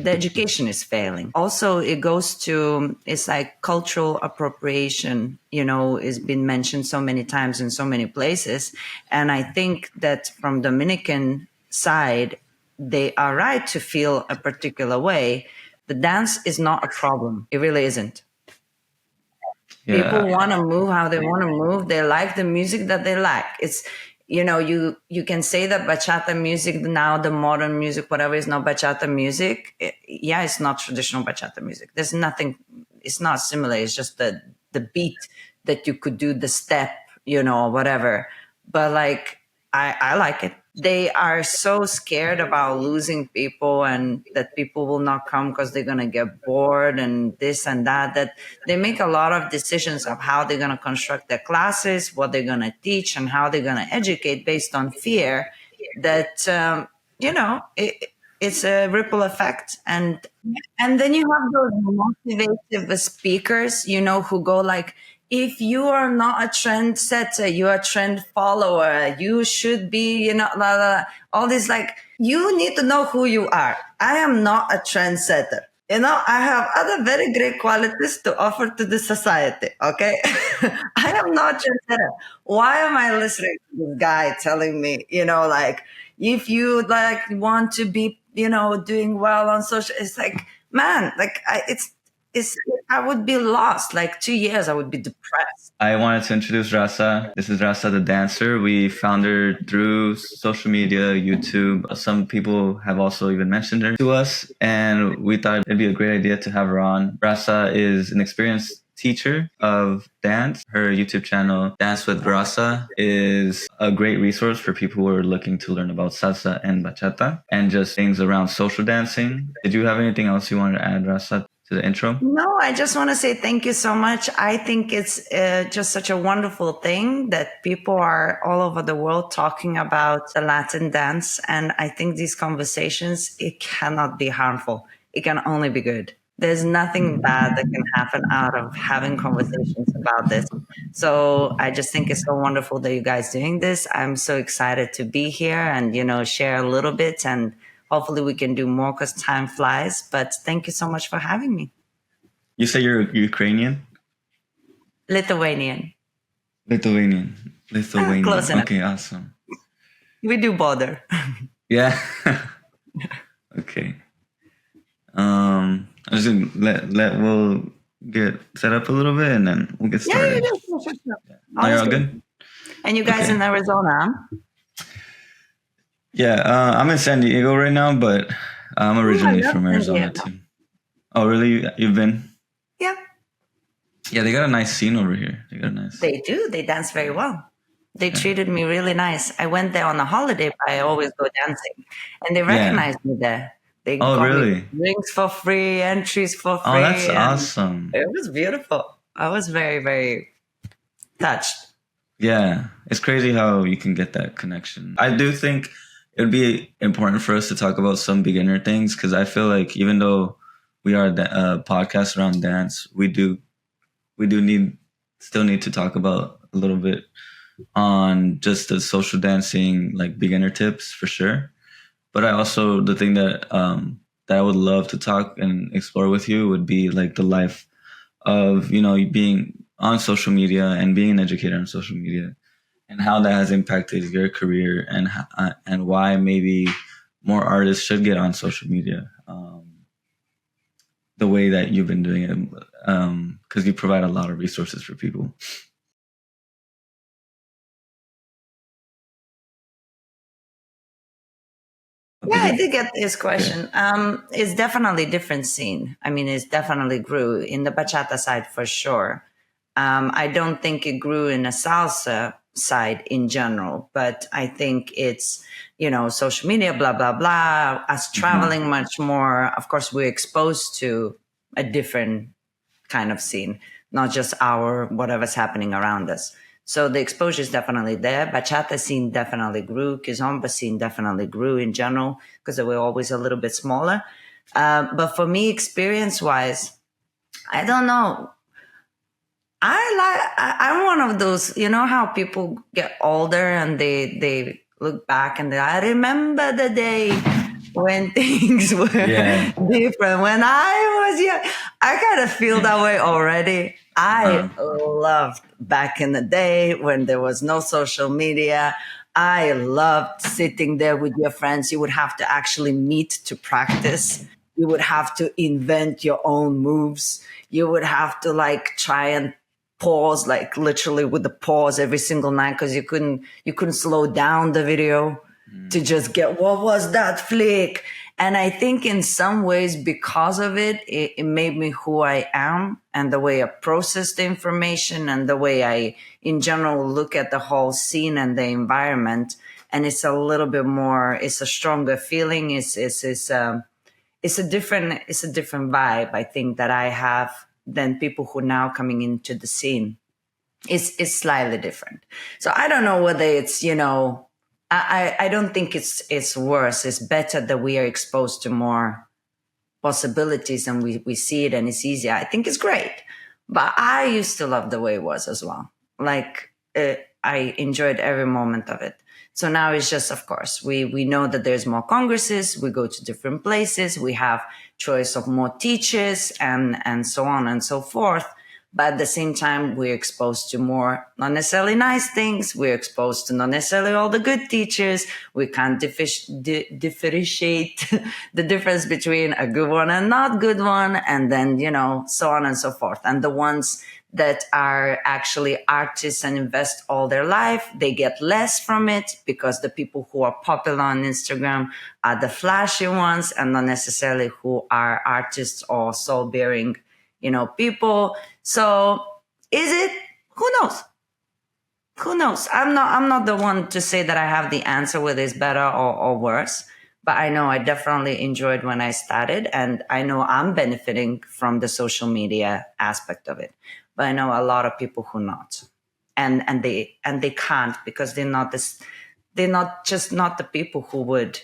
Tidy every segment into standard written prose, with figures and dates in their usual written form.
the education is failing. Also, it's like cultural appropriation, is been mentioned so many times in so many places. And I think that from Dominican side, they are right to feel a particular way. The dance is not a problem. It really isn't. People want to move how they want to move. They like the music that they like. It's, you can say that bachata music now, the modern music, whatever, is not bachata music. It's not traditional bachata music. There's nothing, it's not similar. It's just the beat that you could do, the step, whatever. But like, I like it. They are so scared about losing people and that people will not come because they're going to get bored and this and that they make a lot of decisions of how they're going to construct their classes, what they're going to teach, and how they're going to educate based on fear that, it's a ripple effect. And then you have those motivative speakers, who go like, if you are not a trendsetter, you're a trend follower. You should be, all this, like, you need to know who you are. I am not a trendsetter. I have other very great qualities to offer to the society. Okay. I am not a trendsetter. Why am I listening to this guy telling me, like, if you like want to be, doing well on social, it's like, man, like I would be lost. Like 2 years, I would be depressed. I wanted to introduce Rasa. This is Rasa the dancer. We found her through social media, YouTube. Some people have also even mentioned her to us, and we thought it'd be a great idea to have her on. Rasa is an experienced teacher of dance. Her YouTube channel, Dance with Rasa, is a great resource for people who are looking to learn about salsa and bachata and just things around social dancing. Did you have anything else you wanted to add, Rasa, to the intro? No, I just want to say thank you so much. I think it's just such a wonderful thing that people are all over the world talking about the Latin dance. And I think these conversations, it cannot be harmful. It can only be good. There's nothing bad that can happen out of having conversations about this. So I just think it's so wonderful that you guys doing this. I'm so excited to be here and, share a little bit, and hopefully we can do more because time flies. But thank you so much for having me. You say you're Ukrainian? Lithuanian. Close enough. Okay, awesome. We do bother. Yeah. Okay. I'm just gonna we'll get set up a little bit and then we'll get started. Yeah. Are you all good? And you guys in Arizona? Yeah, I'm in San Diego right now, but I'm originally from Arizona too. Oh, really? You've been? Yeah. Yeah, they got a nice scene over here. They do. They dance very well. They treated me really nice. I went there on a holiday, but I always go dancing, and they recognized me there. They got me drinks for free, entries for free. Oh, that's awesome. It was beautiful. I was very, very touched. Yeah, it's crazy how you can get that connection. I do think it would be important for us to talk about some beginner things, because I feel like even though we are a podcast around dance, we do still need to talk about a little bit on just the social dancing, like beginner tips for sure. But the thing that that I would love to talk and explore with you would be like the life of, being on social media and being an educator on social media, and how that has impacted your career, and why maybe more artists should get on social media the way that you've been doing it, because you provide a lot of resources for people. Yeah, I did get this question. Okay. It's definitely a different scene. I mean, it's definitely grew in the bachata side for sure. I don't think it grew in a salsa side in general, but I think it's, social media, blah, blah, blah, us traveling much more. Of course, we're exposed to a different kind of scene, not just whatever's happening around us. So the exposure is definitely there. Bachata scene definitely grew. Kizomba scene definitely grew in general because they were always a little bit smaller. But for me, experience-wise, I don't know. I'm one of those, how people get older and they look back and I remember the day when things were Yeah. different. When I was young, I kind of feel that way already. I Uh, loved back in the day when there was no social media. I loved sitting there with your friends. You would have to actually meet to practice. You would have to invent your own moves. You would have to like try and pause, like literally with the pause every single night because you couldn't slow down the video to mm, just get what was that flick. And I think in some ways because of it made me who I am, and the way I process the information and the way I in general look at the whole scene and the environment. And it's a little bit more, it's a stronger feeling. It's a different vibe, I think, that I have than people who now coming into the scene. It's slightly different. So I don't know whether it's, I don't think it's worse. It's better that we are exposed to more possibilities and we see it and it's easier. I think it's great. But I used to love the way it was as well. Like I enjoyed every moment of it. So now it's just, of course, we know that there's more congresses. We go to different places. We have choice of more teachers and so on and so forth. But at the same time, we're exposed to more not necessarily nice things. We're exposed to not necessarily all the good teachers. We can't differentiate the difference between a good one and not good one. And then, so on and so forth. And the ones that are actually artists and invest all their life, they get less from it because the people who are popular on Instagram are the flashy ones and not necessarily who are artists or soul bearing, people. So is it? Who knows? Who knows? I'm not the one to say that I have the answer whether it's better or worse. But I know I definitely enjoyed when I started, and I know I'm benefiting from the social media aspect of it. But I know a lot of people who not, and they can't because they're not just not the people who would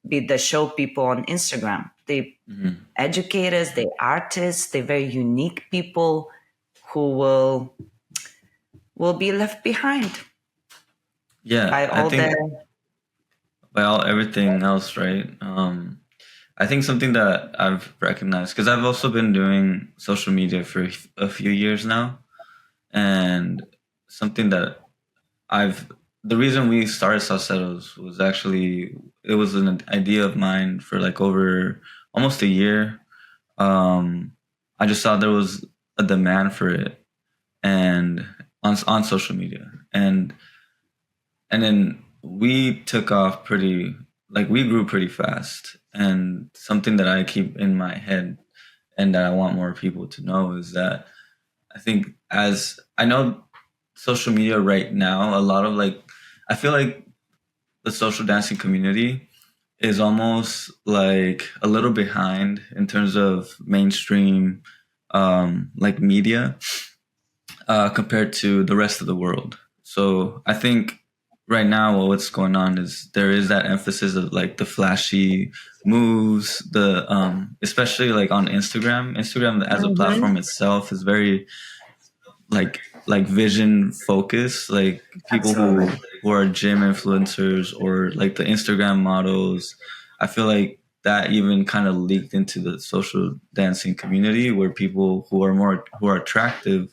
be the show people on Instagram. They mhm. educators, they artists, they're very unique people who will be left behind Yeah, by I all think the. by all everything else, right? I think something that I've recognized because I've also been doing social media for a few years now, and something that I've the reason we started Salseros was actually it was an idea of mine for like over almost a year. Um, I just saw there was a demand for it, and on social media, and then we took off pretty like we grew pretty fast. And something that I keep in my head and that I want more people to know is that I think as I know social media right now, a lot of like I feel like the social dancing community is almost like a little behind in terms of mainstream like media compared to the rest of the world. So I think right now what's going on is there is that emphasis of like the flashy moves, the especially like on Instagram. Instagram as a Mhm. platform itself is very like vision focused, like people Absolutely. who are gym influencers or like the Instagram models. I feel like that even kind of leaked into the social dancing community where people who are attractive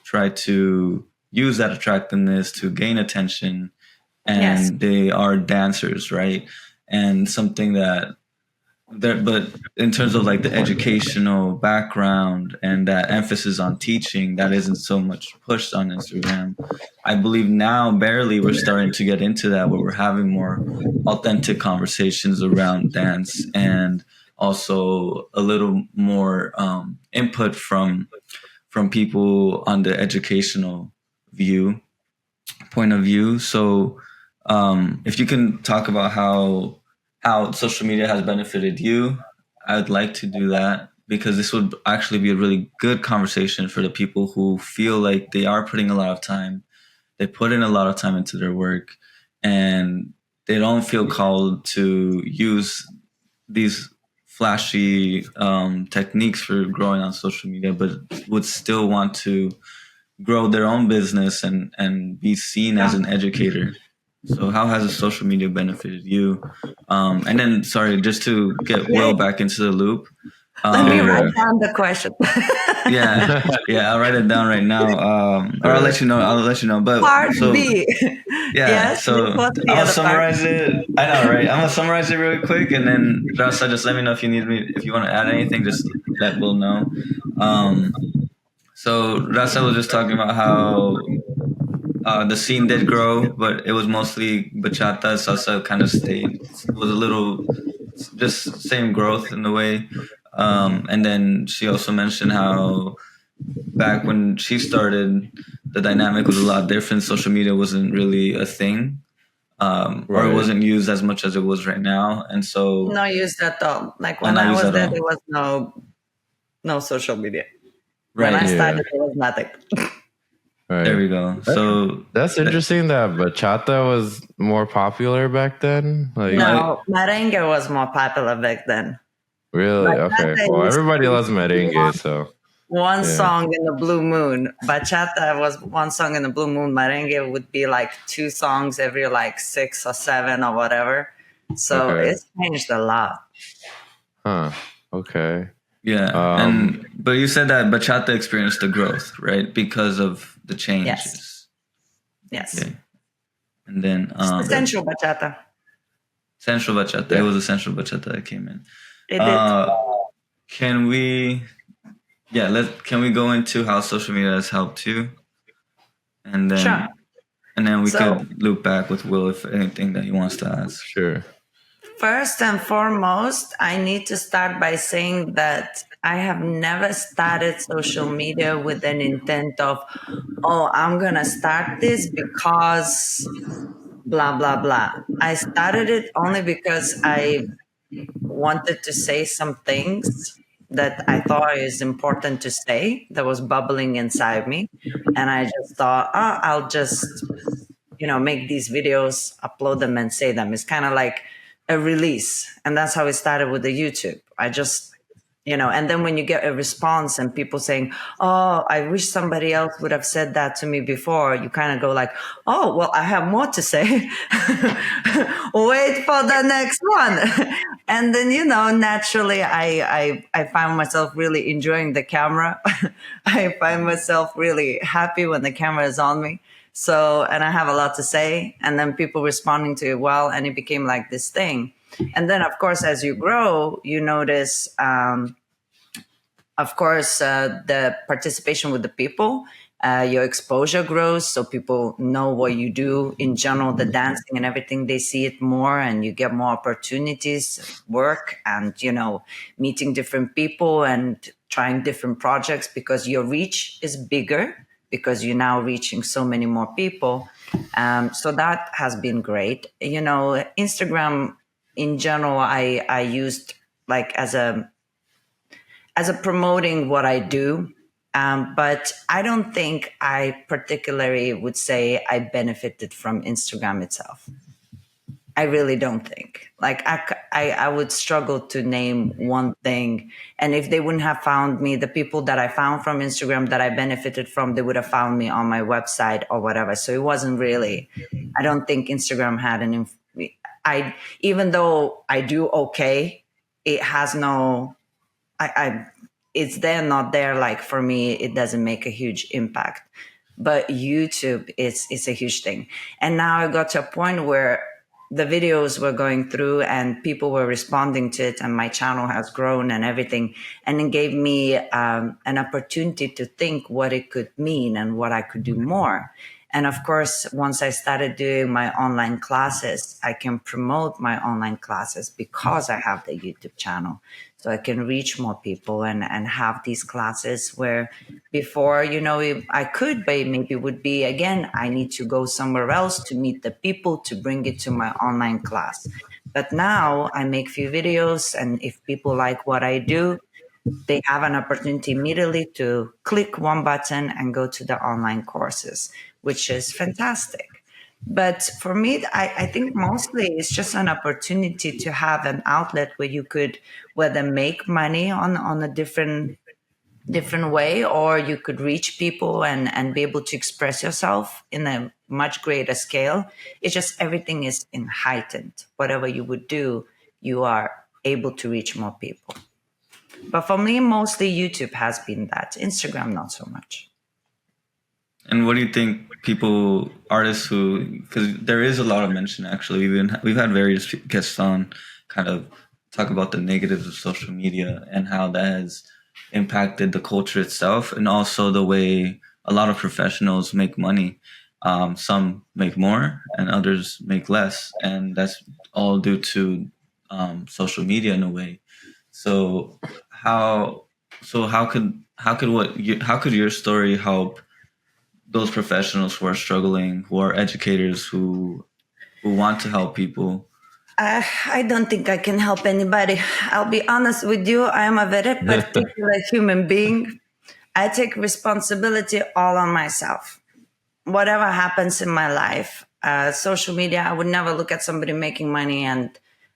try to use that attractiveness to gain attention, Yes. and they are dancers, right? And something that there, but in terms of like the educational background and that emphasis on teaching, that isn't so much pushed on Instagram. I believe now barely we're starting to get into that where we're having more authentic conversations around dance, and also a little more input from people on the educational view point of view. So, if you can talk about how social media has benefited you, I would like to do that because this would actually be a really good conversation for the people who feel like they are putting a lot of time. They put in a lot of time into their work, and they don't feel called to use these flashy techniques for growing on social media, but would still want to grow their own business and be seen as Yeah. an educator. So how has the social media benefited you? And then, sorry, just to get Yeah, Will back into the loop. let me write Yeah. down the question. Yeah, yeah, I'll write it down right now. Or I'll Sure. let you know. I'll let you know. But Part so B. yeah, Yes, so what's I'm the gonna other part? summarize it. I know, right? I'm gonna summarize it really quick, and then Rasa, just let me know if you need me. If you want to add anything, just let Will know. Um, so Rasa was just talking about how the scene did grow, but it was mostly bachata, salsa kind of stayed. It was a little just same growth in a way. And then she also mentioned how back when she started, the dynamic was a lot different. Social media wasn't really a thing, or it Right. wasn't used as much as it was right now. And so, No use at all. Like well, when not I used was at there, all. there was no social media. When I Right. Yeah. started, there was nothing. There Right. we go. That, So, that's interesting that bachata was more popular back then. Like, no, No, merengue was more popular back then. really? Okay. Bachata Well, used everybody to loves be merengue, so one yeah. song in the blue moon. Bachata was one song in the blue moon. Merengue would be like two songs every like 6 or 7 or whatever. So Okay. it's changed a lot. Huh. Okay. yeah. Um. And, but you said that bachata experienced the growth, right? Because of the Yes. changes. Yes. Okay. And then, It's the Okay. sensual bachata. Sensual Bachata. It Yeah. was a Sensual Bachata that came in. It did. Uh, can we, yeah, can we go into how social media has helped you, and Sure. then we So could loop back with Will if anything that he wants to ask. Sure. first and foremost, I need to start by saying that I have never started social media with an intent of, oh, I'm going to start this because blah, blah, blah. I started it only because I wanted to say some things that I thought is important to say that was bubbling inside me. And I just thought, oh, I'll just make these videos, upload them, and say them. It's kind of like a release. And that's how it started with the YouTube. I just, and then when you get a response and people saying, oh, I wish somebody else would have said that to me before, you kind of go like, oh, well, I have more to say. Wait for the next one. And then, naturally, I find myself really enjoying the camera. I find myself really happy when the camera is on me. So, and I have a lot to say, and then people responding to it well, and it became like this thing. And then, of course, as you grow, you notice, of course, the participation with the people, your exposure grows, so people know what you do in general, the dancing and everything. They see it more, and you get more opportunities, work, and meeting different people and trying different projects because your reach is bigger because you're now reaching so many more people. So that has been great. Instagram in general, I used like as a promoting what I do. But I don't think I particularly would say I benefited from Instagram itself. I really don't think. Like I would struggle to name one thing. And if they wouldn't have found me, the people that I found from Instagram that I benefited from, they would have found me on my website or whatever. So it wasn't really. I don't think Instagram had an. I even though I do okay, it has no. I it's there, not there. Like for me, it doesn't make a huge impact. But YouTube is a huge thing. And now I got to a point where the videos were going through and people were responding to it, and my channel has grown and everything. And it gave me an opportunity to think what it could mean and what I could do more. And of course, once I started doing my online classes, I can promote my online classes because I have the YouTube channel. So I can reach more people and have these classes where before, I could, but maybe would be, again, I need to go somewhere else to meet the people to bring it to my online class. But now I make few videos, and if people like what I do, they have an opportunity immediately to click one button and go to the online courses, which is fantastic. But for me, I think mostly it's just an opportunity to have an outlet where you could whether make money on a different different way, or you could reach people and be able to express yourself in a much greater scale. It's just everything is in heightened. Whatever you would do, you are able to reach more people. But for me, mostly YouTube has been that. Instagram, not so much. And what do you think people, artists who, because there is a lot of mention actually. We've had various guests on, kind of talk about the negatives of social media and how that has impacted the culture itself, and also the way a lot of professionals make money. Some make more, and others make less, and that's all due to social media in a way. So how how could your story help those professionals who are struggling, who are educators, who want to help people? I don't think I can help anybody. I'll be honest with you. I am a very particular human being. I take responsibility all on myself. Whatever happens in my life, social media, I would never look at somebody making money and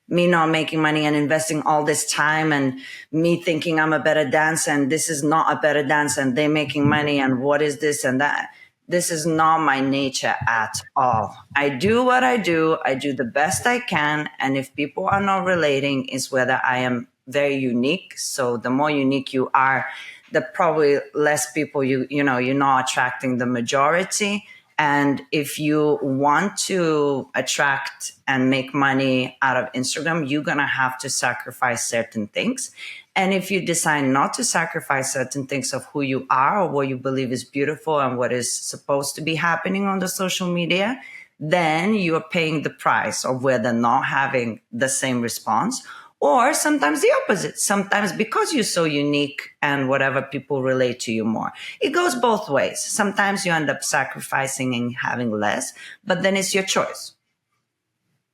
me not making money and investing all this time and me thinking I'm a better dancer and this is not a better dancer and they're making money and what is this and that. This is not my nature at all. I do what I do. I do the best I can. And if people are not relating, is whether I am very unique. So the more unique you are, the probably less people you're not attracting the majority. And if you want to attract and make money out of Instagram, you're going to have to sacrifice certain things. And if you decide not to sacrifice certain things of who you are or what you believe is beautiful and what is supposed to be happening on the social media, then you're paying the price of whether not having the same response, or sometimes the opposite. Sometimes because you're so unique and whatever, people relate to you more. It goes both ways. Sometimes you end up sacrificing and having less, but then it's your choice.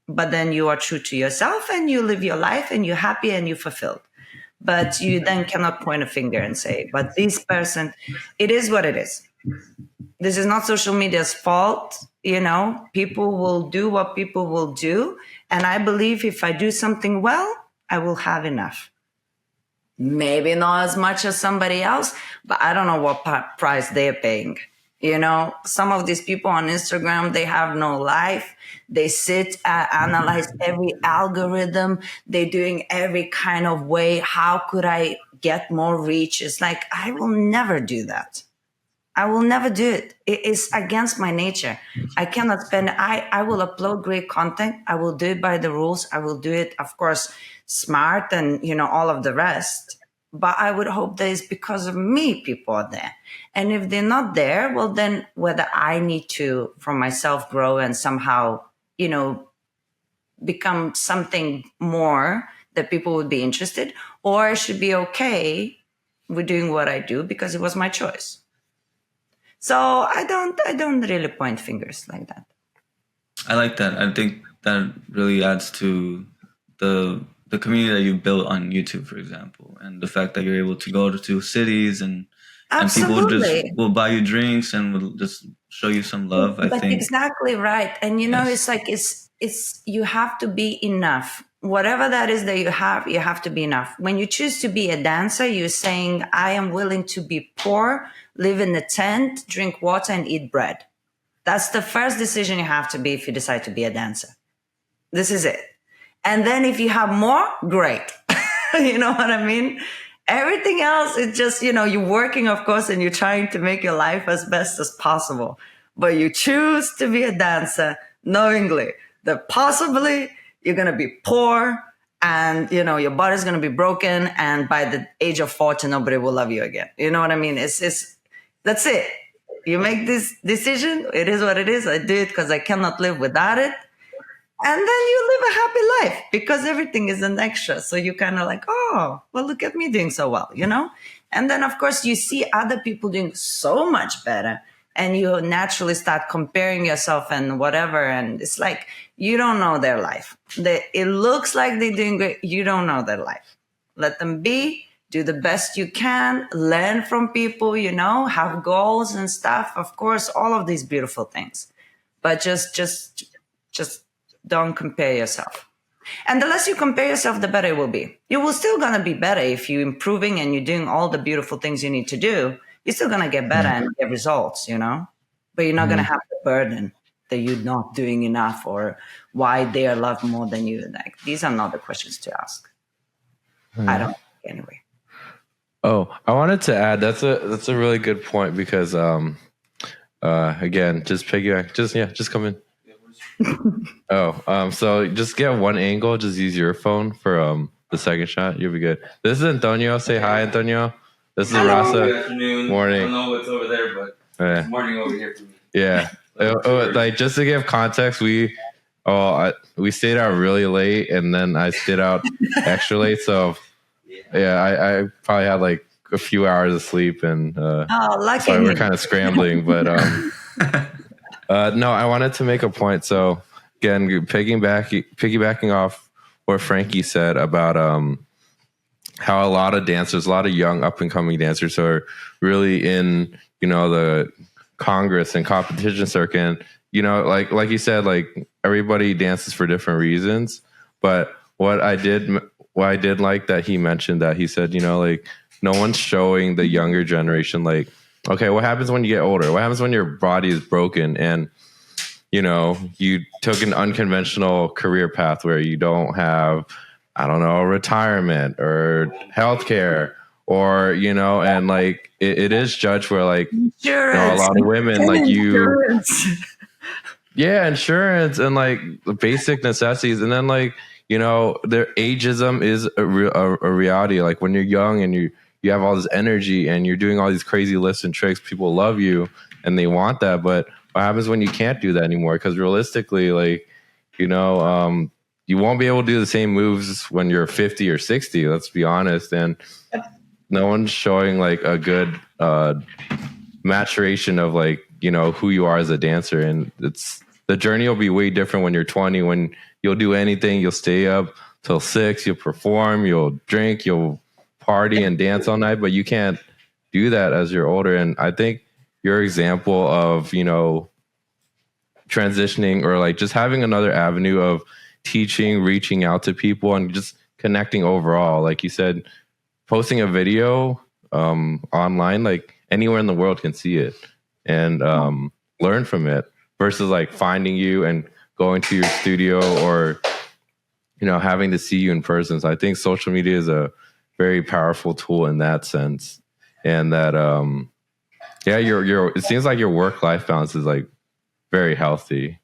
But then you are true to yourself and you live your life and you're happy and you're fulfilled. But you then cannot point a finger and say, but this person, it is what it is. This is not social media's fault. People will do what people will do. And I believe if I do something well, I will have enough. Maybe not as much as somebody else, but I don't know what price they're paying. Some of these people on Instagram, they have no life. They sit and analyze every algorithm. They're doing every kind of way. How could I get more reach? It's like, I will never do that. I will never do it. It is against my nature. I cannot spend, I will upload great content. I will do it by the rules. I will do it, of course, smart and, all of the rest. But I would hope that it's because of me people are there. And if they're not there, well, then whether I need to, from myself, grow and somehow, become something more that people would be interested, or I should be okay with doing what I do because it was my choice. So I don't really point fingers like that. I like that. I think that really adds to the community that you built on YouTube, for example, and the fact that you're able to go to cities and people just will buy you drinks and will just show you some love. I think exactly right. And yes. It's like it's you have to be enough. Whatever that is that you have to be enough. When you choose to be a dancer, you're saying, I am willing to be poor, live in a tent, drink water, and eat bread. That's the first decision you have to be if you decide to be a dancer. This is it. And then if you have more, great. You know what I mean? Everything else is just, you're working, of course, and you're trying to make your life as best as possible. But you choose to be a dancer knowingly that possibly you're going to be poor and, your body's going to be broken. And by the age of 40, nobody will love you again. You know what I mean? That's it. You make this decision. It is what it is. I do it because I cannot live without it. And then you live a happy life because everything is an extra. So you kind of like, oh, well, look at me doing so well, And then, of course, you see other people doing so much better. And you naturally start comparing yourself and whatever. And it's like, you don't know their life. It looks like they're doing great. You don't know their life. Let them be. Do the best you can. Learn from people, have goals and stuff. Of course, all of these beautiful things. But just don't compare yourself. And the less you compare yourself, the better it will be. You will still gonna be better if you're improving and you're doing all the beautiful things you need to do. You're still gonna get better and get results, but you're not gonna have the burden that you're not doing enough or why they are loved more than you. Like, these are not the questions to ask. I don't think anyway. Oh, I wanted to add that's a really good point because again, just piggyback, just come in. So just get one angle, just use your phone for the second shot. You'll be good. This is Antonio. Say hi, Antonio. This is Rasa. Good afternoon. Morning. I don't know what's over there, but it's morning over here for me. Yeah. Like just to give context, we stayed out really late and then I stayed out extra late. So I probably had like a few hours of sleep and lucky sorry, me. we're kind of scrambling, but no, I wanted to make a point. So again, piggybacking off what Frankie said about how a lot of dancers, a lot of young up and coming dancers are really in, the Congress and competition circuit. And, like you said, like everybody dances for different reasons. But what I did like that he mentioned that he said, like no one's showing the younger generation, like, okay, what happens when you get older? What happens when your body is broken and, you took an unconventional career path where you don't have, I don't know, retirement or healthcare or, and like it is judged where like, a lot of women like insurance. Insurance and like the basic necessities. And then like, their ageism is a reality. Like when you're young and you have all this energy and you're doing all these crazy lifts and tricks, people love you and they want that. But what happens when you can't do that anymore? Because realistically, like, you won't be able to do the same moves when you're 50 or 60, let's be honest. And no one's showing like a good maturation of like, who you are as a dancer. And the journey will be way different when you're 20, when you'll do anything, you'll stay up till 6, you'll perform, you'll drink, you'll party and dance all night, but you can't do that as you're older. And I think your example of, transitioning or like just having another avenue of teaching, reaching out to people and just connecting overall, like you said, posting a video online, like anywhere in the world can see it and learn from it versus like finding you and going to your studio or, having to see you in person. So I think social media is a very powerful tool in that sense. And that, it seems like your work-life balance is like very healthy.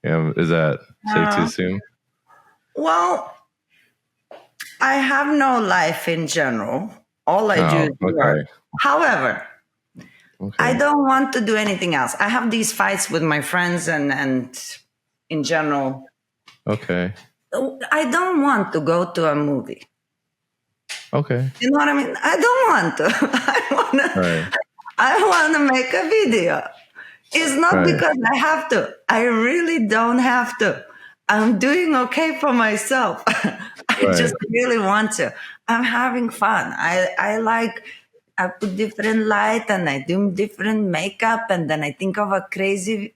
Is that safe to assume? Well, I have no life in general. All I do is work. However, I don't want to do anything else. I have these fights with my friends and in general. Okay. I don't want to go to a movie. Okay. You know what I mean? I don't want to. I want to make a video. It's not because I have to. I really don't have to. I'm doing okay for myself. I just really want to. I'm having fun. I put different light and I do different makeup and then I think of a crazy.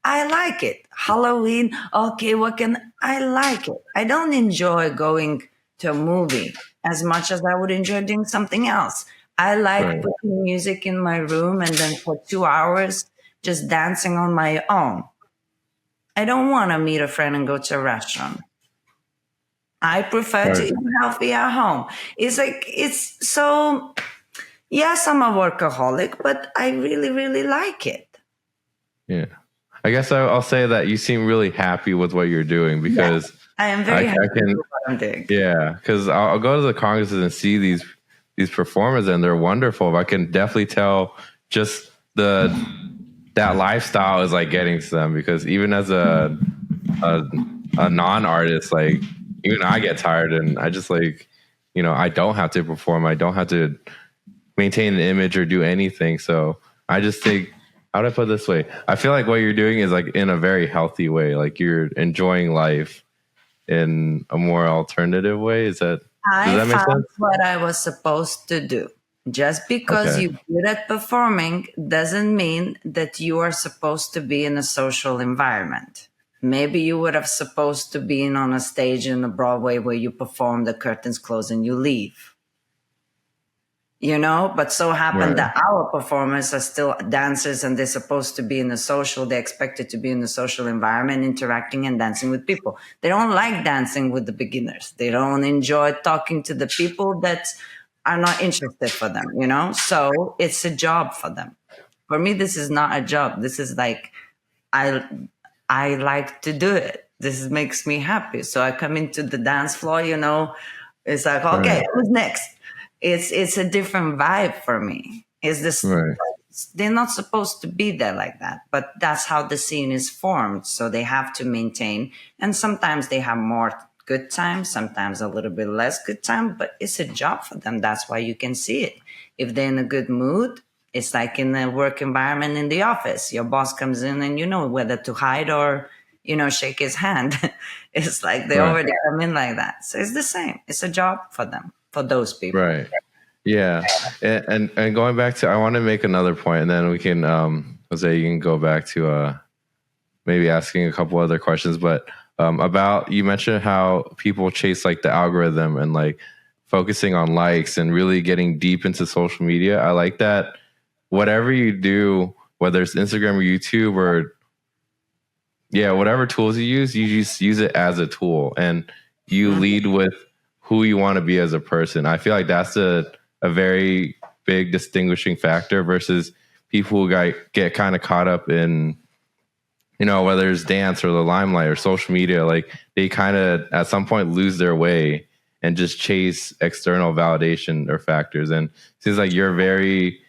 I like it. Halloween. Okay, I like it. I don't enjoy going to a movie as much as I would enjoy doing something else. I like putting music in my room and then for 2 hours just dancing on my own. I don't want to meet a friend and go to a restaurant. I prefer to eat healthy at home. It's so, yes, I'm a workaholic, but I really, really like it. Yeah. I guess I'll say that you seem really happy with what you're doing because I am very happy with what I'm doing. Yeah, because I'll go to the congresses and see these performers and they're wonderful. I can definitely tell just that lifestyle is like getting to them because even as a non-artist, like even I get tired and I just like, I don't have to perform. I don't have to maintain an image or do anything. So I just think, how do I put it this way? I feel like what you're doing is like in a very healthy way. Like you're enjoying life in a more alternative way. Does that make sense? What I was supposed to do. Just because you're good at performing doesn't mean that you are supposed to be in a social environment. maybe you would have supposed to be on a stage in a Broadway where you perform, the curtains close, and you leave. But so happened that our performers are still dancers and they're supposed to be in the social, they're expected to be in the social environment, interacting and dancing with people. They don't like dancing with the beginners. They don't enjoy talking to the people that are not interested for them, So it's a job for them. For me, this is not a job. This is like, I like to do it. This makes me happy. So I come into the dance floor, it's like, okay, who's next? It's a different vibe for me. Is this They're not supposed to be there like that, but that's how the scene is formed. So they have to maintain, and sometimes they have more good times, sometimes a little bit less good time, but it's a job for them. That's why you can see it. If they're in a good mood, it's like in the work environment in the office. Your boss comes in and you know whether to hide or, shake his hand. It's like they already come in like that. So it's the same. It's a job for them, for those people. Right. Yeah. And going back to, I want to make another point, and then we can, Jose, you can go back to maybe asking a couple other questions, but about, you mentioned how people chase like the algorithm and like focusing on likes and really getting deep into social media. I like that. Whatever you do, whether it's Instagram or YouTube or whatever tools you just use it as a tool, and you lead with who you want to be as a person. I feel like that's a very big distinguishing factor versus people who get kind of caught up in, whether it's dance or the limelight or social media, like they kind of at some point lose their way and just chase external validation or factors. And it seems like you're very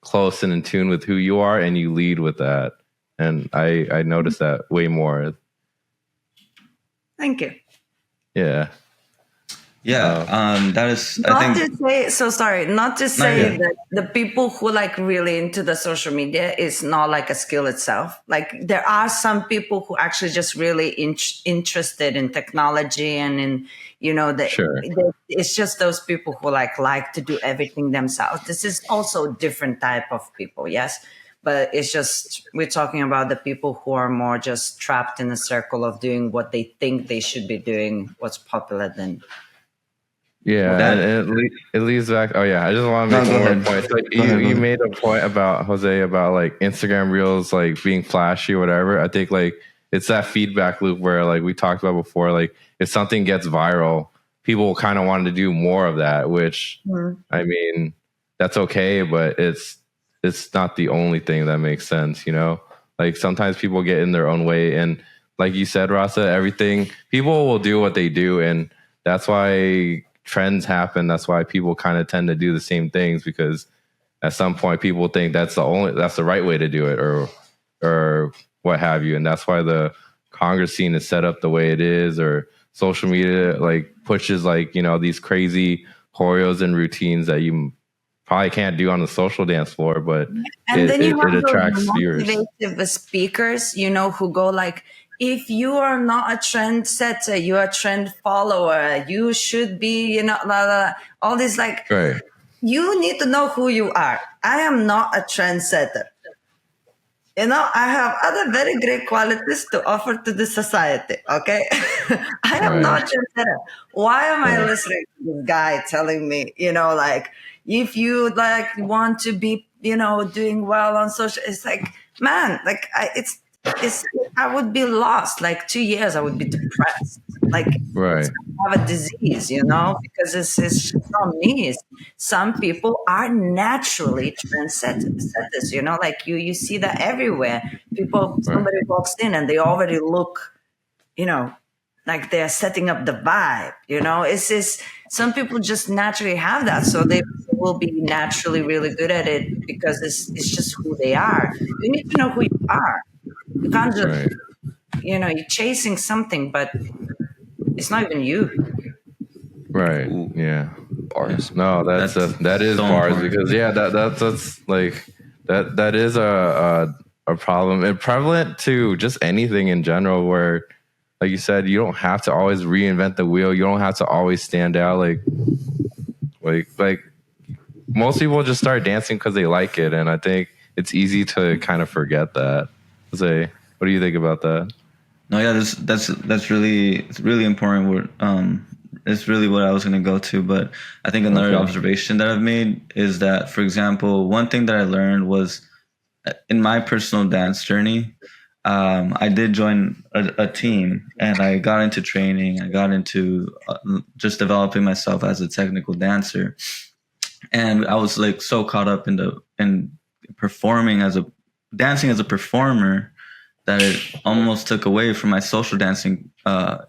close and in tune with who you are, and you lead with that. And I noticed that way more. Thank you. Yeah. Yeah, that is, not to say that the people who like really into the social media is not like a skill itself. Like there are some people who actually just really interested in technology and in, it's just those people who like to do everything themselves. This is also a different type of people. Yes. But it's just, we're talking about the people who are more just trapped in a circle of doing what they think they should be doing, what's popular then. Yeah, and it leads back. Oh yeah, I just want to make one more point. Like you made a point about, Jose, about like Instagram Reels like being flashy or whatever. I think like it's that feedback loop where like we talked about before. Like if something gets viral, people kind of want to do more of that. Which I mean, that's okay, but it's not the only thing that makes sense. Like sometimes people get in their own way, and like you said, Rasa, people will do what they do, and that's why trends happen. That's why people kind of tend to do the same things, because at some point people think that's the right way to do it, or what have you. And that's why the Congress scene is set up the way it is, or social media like pushes like, these crazy choreos and routines that you probably can't do on the social dance floor, but it attracts viewers. Motivative speakers, who go like, if you are not a trendsetter, you're a trend follower. You should be, all this like, you need to know who you are. I am not a trendsetter. I have other very great qualities to offer to the society. Okay. I am not a trendsetter. Why am I listening to this guy telling me, like, if you like want to be, doing well on social, it's like, man, like I would be lost. Like 2 years, I would be depressed. Like I have a disease, because it's just not me. Some people are naturally trendsetters, like you see that everywhere. Somebody walks in and they already look, like they're setting up the vibe, it's just, some people just naturally have that. So they will be naturally really good at it because it's just who they are. You need to know who you are. You can't just, you're chasing something, but it's not even you. Right. Yeah. Bars. No, that is so bars important. Because that's like that is a problem and prevalent to just anything in general, where like you said, you don't have to always reinvent the wheel. You don't have to always stand out. Like most people just start dancing because they like it, and I think it's easy to kind of forget that. Say, what do you think about that? No, yeah, that's really, it's really important. It's really what I was going to go to, but I think another Okay. observation that I've made is that, for example, one thing that I learned was in my personal dance journey, I did join a team and I got into training. I got into just developing myself as a technical dancer, and I was like so caught up in performing as a dancing as a performer that it almost took away from my social dancing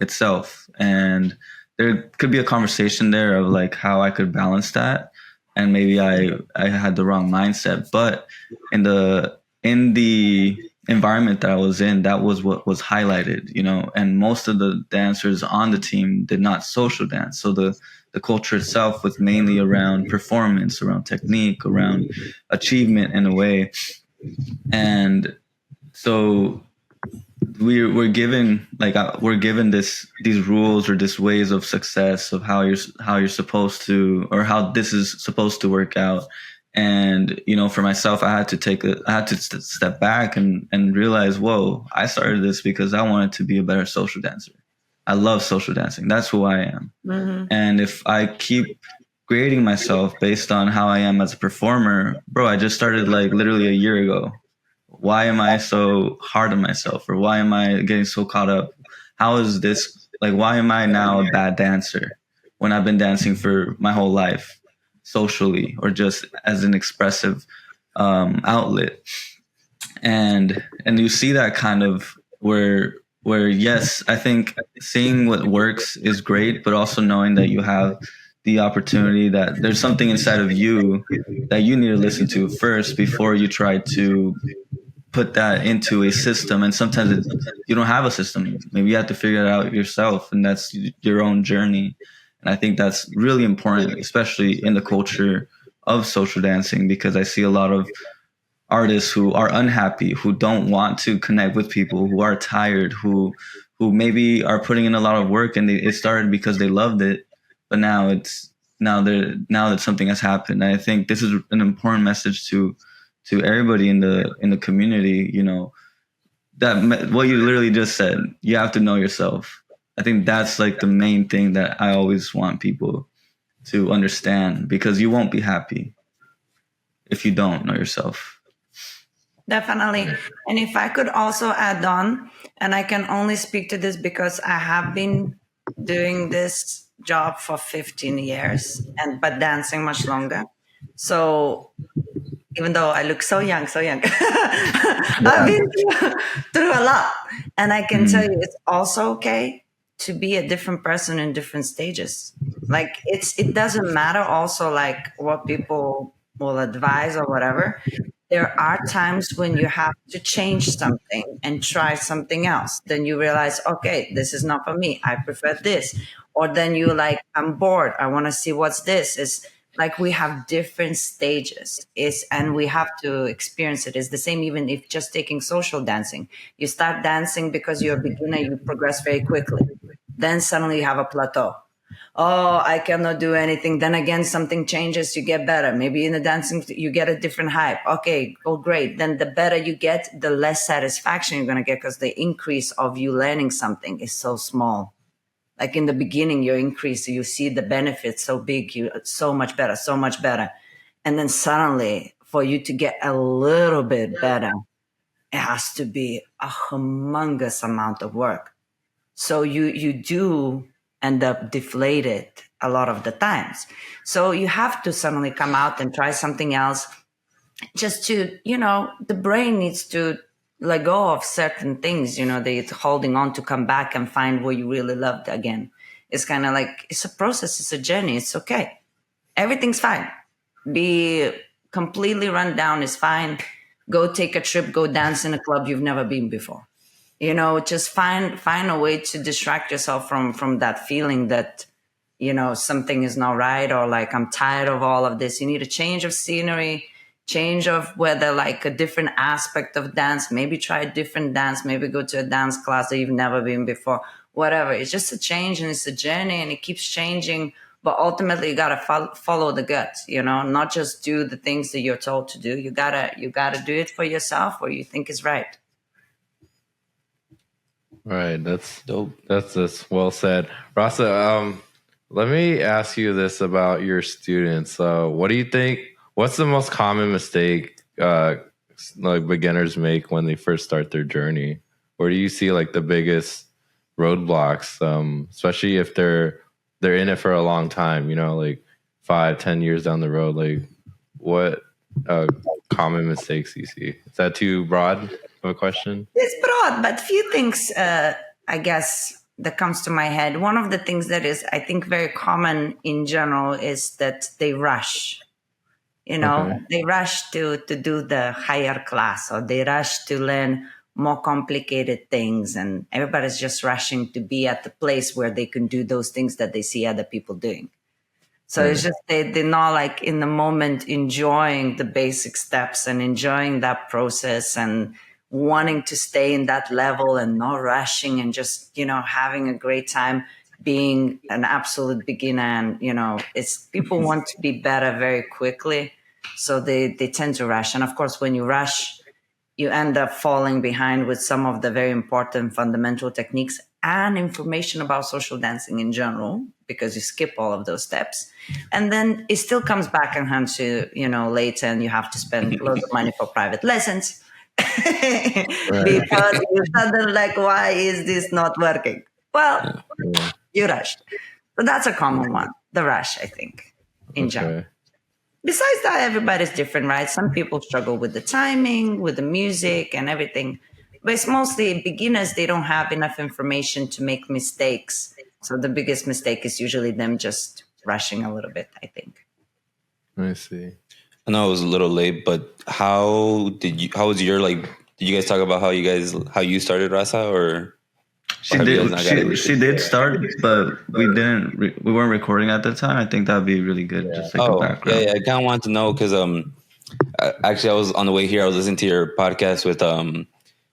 itself. And there could be a conversation there of like how I could balance that, and maybe I had the wrong mindset. But in the environment that I was in, that was what was highlighted, you know. And most of the dancers on the team did not social dance, so the culture itself was mainly around performance, around technique, around achievement in a way. And so we're given these rules or these ways of success of how you're supposed to, or how this is supposed to work out. And you know, for myself, I had to step back and realize, whoa, I started this because I wanted to be a better social dancer. I love social dancing. That's who I am. Mm-hmm. And if I keep grading myself based on how I am as a performer, bro, I just started like literally a year ago. Why am I so hard on myself, or why am I getting so caught up? How is this like, why am I now a bad dancer when I've been dancing for my whole life socially, or just as an expressive outlet? And you see that kind of where yes, I think seeing what works is great, but also knowing that you have the opportunity, that there's something inside of you that you need to listen to first before you try to put that into a system. And sometimes you don't have a system. Maybe you have to figure it out yourself, and that's your own journey. And I think that's really important, especially in the culture of social dancing, because I see a lot of artists who are unhappy, who don't want to connect with people, who are tired, who maybe are putting in a lot of work, and it started because they loved it, but now that something has happened. And I think this is an important message to everybody in the community. You know, what you literally just said. You have to know yourself. I think that's like the main thing that I always want people to understand, because you won't be happy if you don't know yourself. Definitely. And if I could also add on, and I can only speak to this because I have been doing this job for 15 years and but dancing much longer. So even though I look so young, I've Yeah. been through a lot. And I can tell Mm. you it's also okay to be a different person in different stages. Like it doesn't matter also like what people will advise or whatever. There are times when you have to change something and try something else. Then you realize, okay, this is not for me. I prefer this. Or then you like, I'm bored. I want to see what's this. Is like we have different stages is and we have to experience it. It's the same even if just taking social dancing. You start dancing because you're a beginner, you progress very quickly. Then suddenly you have a plateau. Oh, I cannot do anything. Then again, something changes, you get better. Maybe in the dancing, you get a different hype. Okay, oh, great. Then the better you get, the less satisfaction you're going to get because the increase of you learning something is so small. Like in the beginning, your increase, you see the benefits so big, you so much better, so much better. And then suddenly, for you to get a little bit better, it has to be a humongous amount of work. So you do end up deflated a lot of the times. So you have to suddenly come out and try something else just to, the brain needs to let go of certain things, that it's holding on to come back and find what you really loved again. It's kind of like, it's a process, it's a journey, it's okay. Everything's fine. Be completely run down is fine. Go take a trip, go dance in a club you've never been before. Just find a way to distract yourself from that feeling that, something is not right, or like I'm tired of all of this. You need a change of scenery, change of whether like a different aspect of dance, maybe try a different dance, maybe go to a dance class that you've never been before, whatever. It's just a change and it's a journey and it keeps changing. But ultimately you got to follow the gut, not just do the things that you're told to do. You gotta do it for yourself or you think is right. Right. That's Dope. that's well said, Rasa. Let me ask you this about your students. What do you think? What's the most common mistake like beginners make when they first start their journey? Where do you see like the biggest roadblocks? Especially if they're in it for a long time. You know, like 5, 10 years down the road. Like, what common mistakes you see? Is that too broad of a question? It's broad, but few things, I guess, that comes to my head. One of the things that is, I think, very common in general is that they rush. You know, Okay. they rush to do the higher class, or they rush to learn more complicated things, and everybody's just rushing to be at the place where they can do those things that they see other people doing. So it's just they're not like in the moment enjoying the basic steps and enjoying that process and wanting to stay in that level and not rushing and just, having a great time being an absolute beginner. And, it's people want to be better very quickly. So they tend to rush. And of course, when you rush, you end up falling behind with some of the very important fundamental techniques and information about social dancing in general, because you skip all of those steps. And then it still comes back and hands you, later, and you have to spend loads of money for private lessons because you suddenly like, why is this not working? Well, you rushed. So that's a common one, the rush, I think, in general. Besides that, everybody's different, right? Some people struggle with the timing, with the music and everything. But it's mostly beginners, they don't have enough information to make mistakes. So the biggest mistake is usually them just rushing a little bit, I think. I see. I know it was a little late, but how was your, like, did you guys talk about how you started Rasa, or? She did start, but we didn't. We weren't recording at the time. I think that'd be really good, just like a background. Yeah. I kind of want to know because actually I was on the way here. I was listening to your podcast with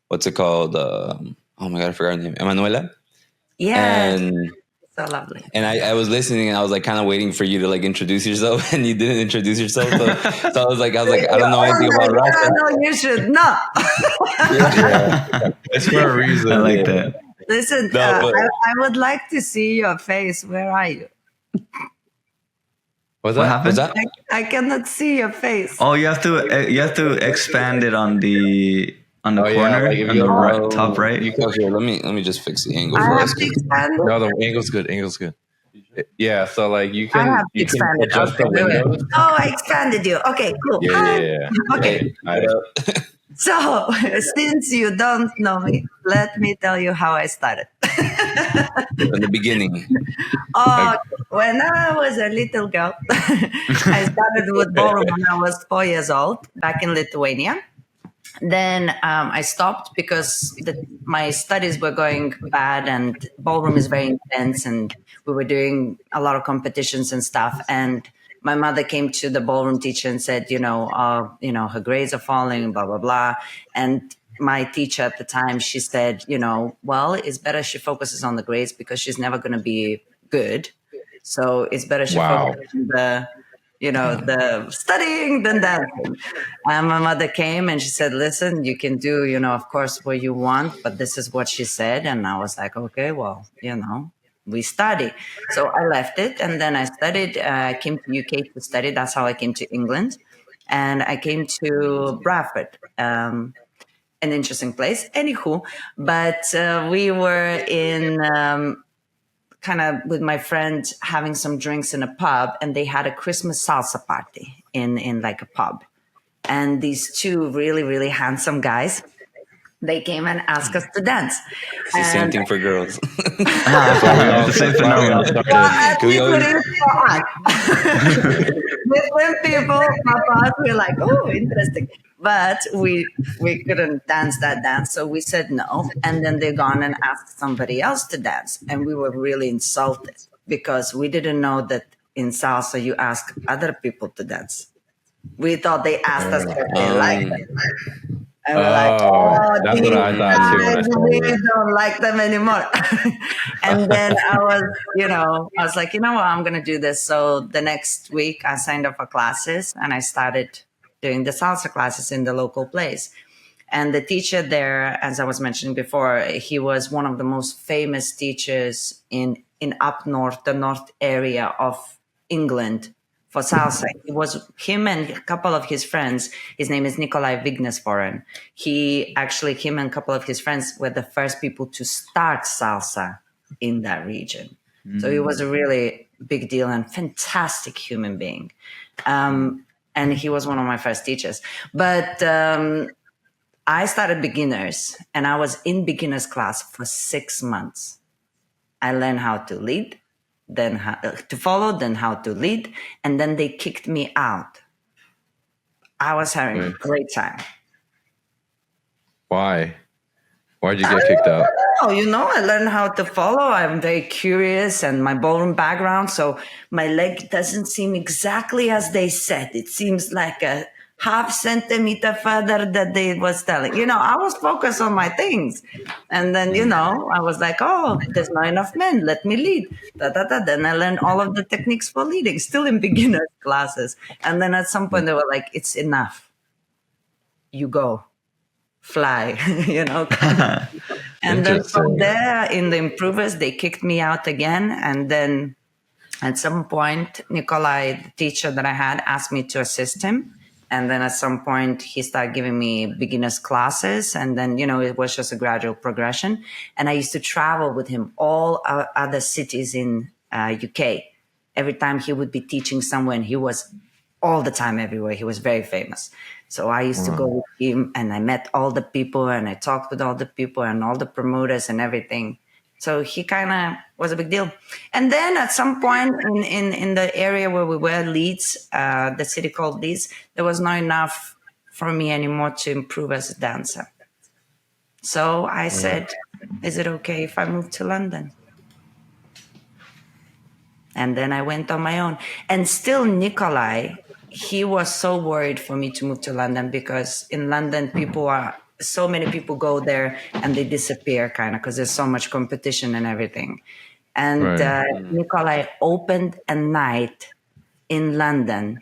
what's it called? Oh my god, I forgot her name. Emanuela. Yeah, and so lovely. And I was listening, and I was like kind of waiting for you to like introduce yourself, and you didn't introduce yourself. So I was like, I don't know anything about Rasa. No, you should not. It's for a reason. I like that. Listen, I would like to see your face. Where are you? What happened? I cannot see your face. Oh, you have to expand it on the corner, like on the top right. Here, let me just fix the angle. I have to expand it. No, the angle's good. Yeah, so like you can adjust the windows. Oh, I expanded you. Okay, cool. Yeah. Okay. So, since you don't know me, let me tell you how I started. In the beginning. When I was a little girl, I started with ballroom when I was 4 years old back in Lithuania. Then I stopped because my studies were going bad, and ballroom is very intense, and we were doing a lot of competitions and stuff. And my mother came to the ballroom teacher and said, her grades are falling, blah, blah, blah. And my teacher at the time, she said, well, it's better she focuses on the grades because she's never going to be good. So it's better she focuses on the studying than dancing. And my mother came and she said, listen, you can do, of course, what you want, but this is what she said. And I was like, okay, well, we study. So I left it, and then I studied. I came to UK to study. That's how I came to England. And I came to Bradford, an interesting place. Anywho, but we were in kind of with my friend having some drinks in a pub, and they had a Christmas salsa party in like a pub. And these two really, really handsome guys, they came and asked us to dance. It's the same thing for girls. It's the same phenomenon. Different people, papas, we're like, oh, interesting. But we couldn't dance that dance, so we said no. And then they gone and asked somebody else to dance, and we were really insulted because we didn't know that in salsa you ask other people to dance. We thought they asked us what they liked. And we're like, that's what I thought too. We don't like them anymore. And then I was like, what, I'm going to do this. So the next week I signed up for classes, and I started doing the salsa classes in the local place. And the teacher there, as I was mentioning before, he was one of the most famous teachers in up north, the north area of England for salsa. It was him and a couple of his friends. His name is Nikolai Vignesforen. Him and a couple of his friends were the first people to start salsa in that region. So he was a really big deal and fantastic human being. And he was one of my first teachers. But I started beginners, and I was in beginners class for 6 months. I learned how to lead, then how to follow, then how to lead, and then they kicked me out. I was having a great time. Why? Why'd you get kicked out? Oh, I learned how to follow. I'm very curious, and my ballroom background, so my leg doesn't seem exactly as they said. It seems like a half centimeter further that they was telling. I was focused on my things. And then, I was like, oh, there's not enough men. Let me lead. Then I learned all of the techniques for leading, still in beginner's classes. And then at some point they were like, it's enough. You go. Fly, And then from there, in the improvers, they kicked me out again. And then at some point, Nikolai, the teacher that I had, asked me to assist him. And then at some point, he started giving me beginners classes. And then, it was just a gradual progression. And I used to travel with him all other cities in UK. Every time he would be teaching somewhere, and he was all the time everywhere. He was very famous. So I used to go with him, and I met all the people, and I talked with all the people and all the promoters and everything. So he kind of was a big deal. And then at some point in the area where we were, Leeds, the city called Leeds, there was not enough for me anymore to improve as a dancer. So I said, is it okay if I move to London? And then I went on my own. And still Nikolai, he was so worried for me to move to London, because in London, so many people go there and they disappear kind of because there's so much competition and everything. And Nikolai opened a night in London.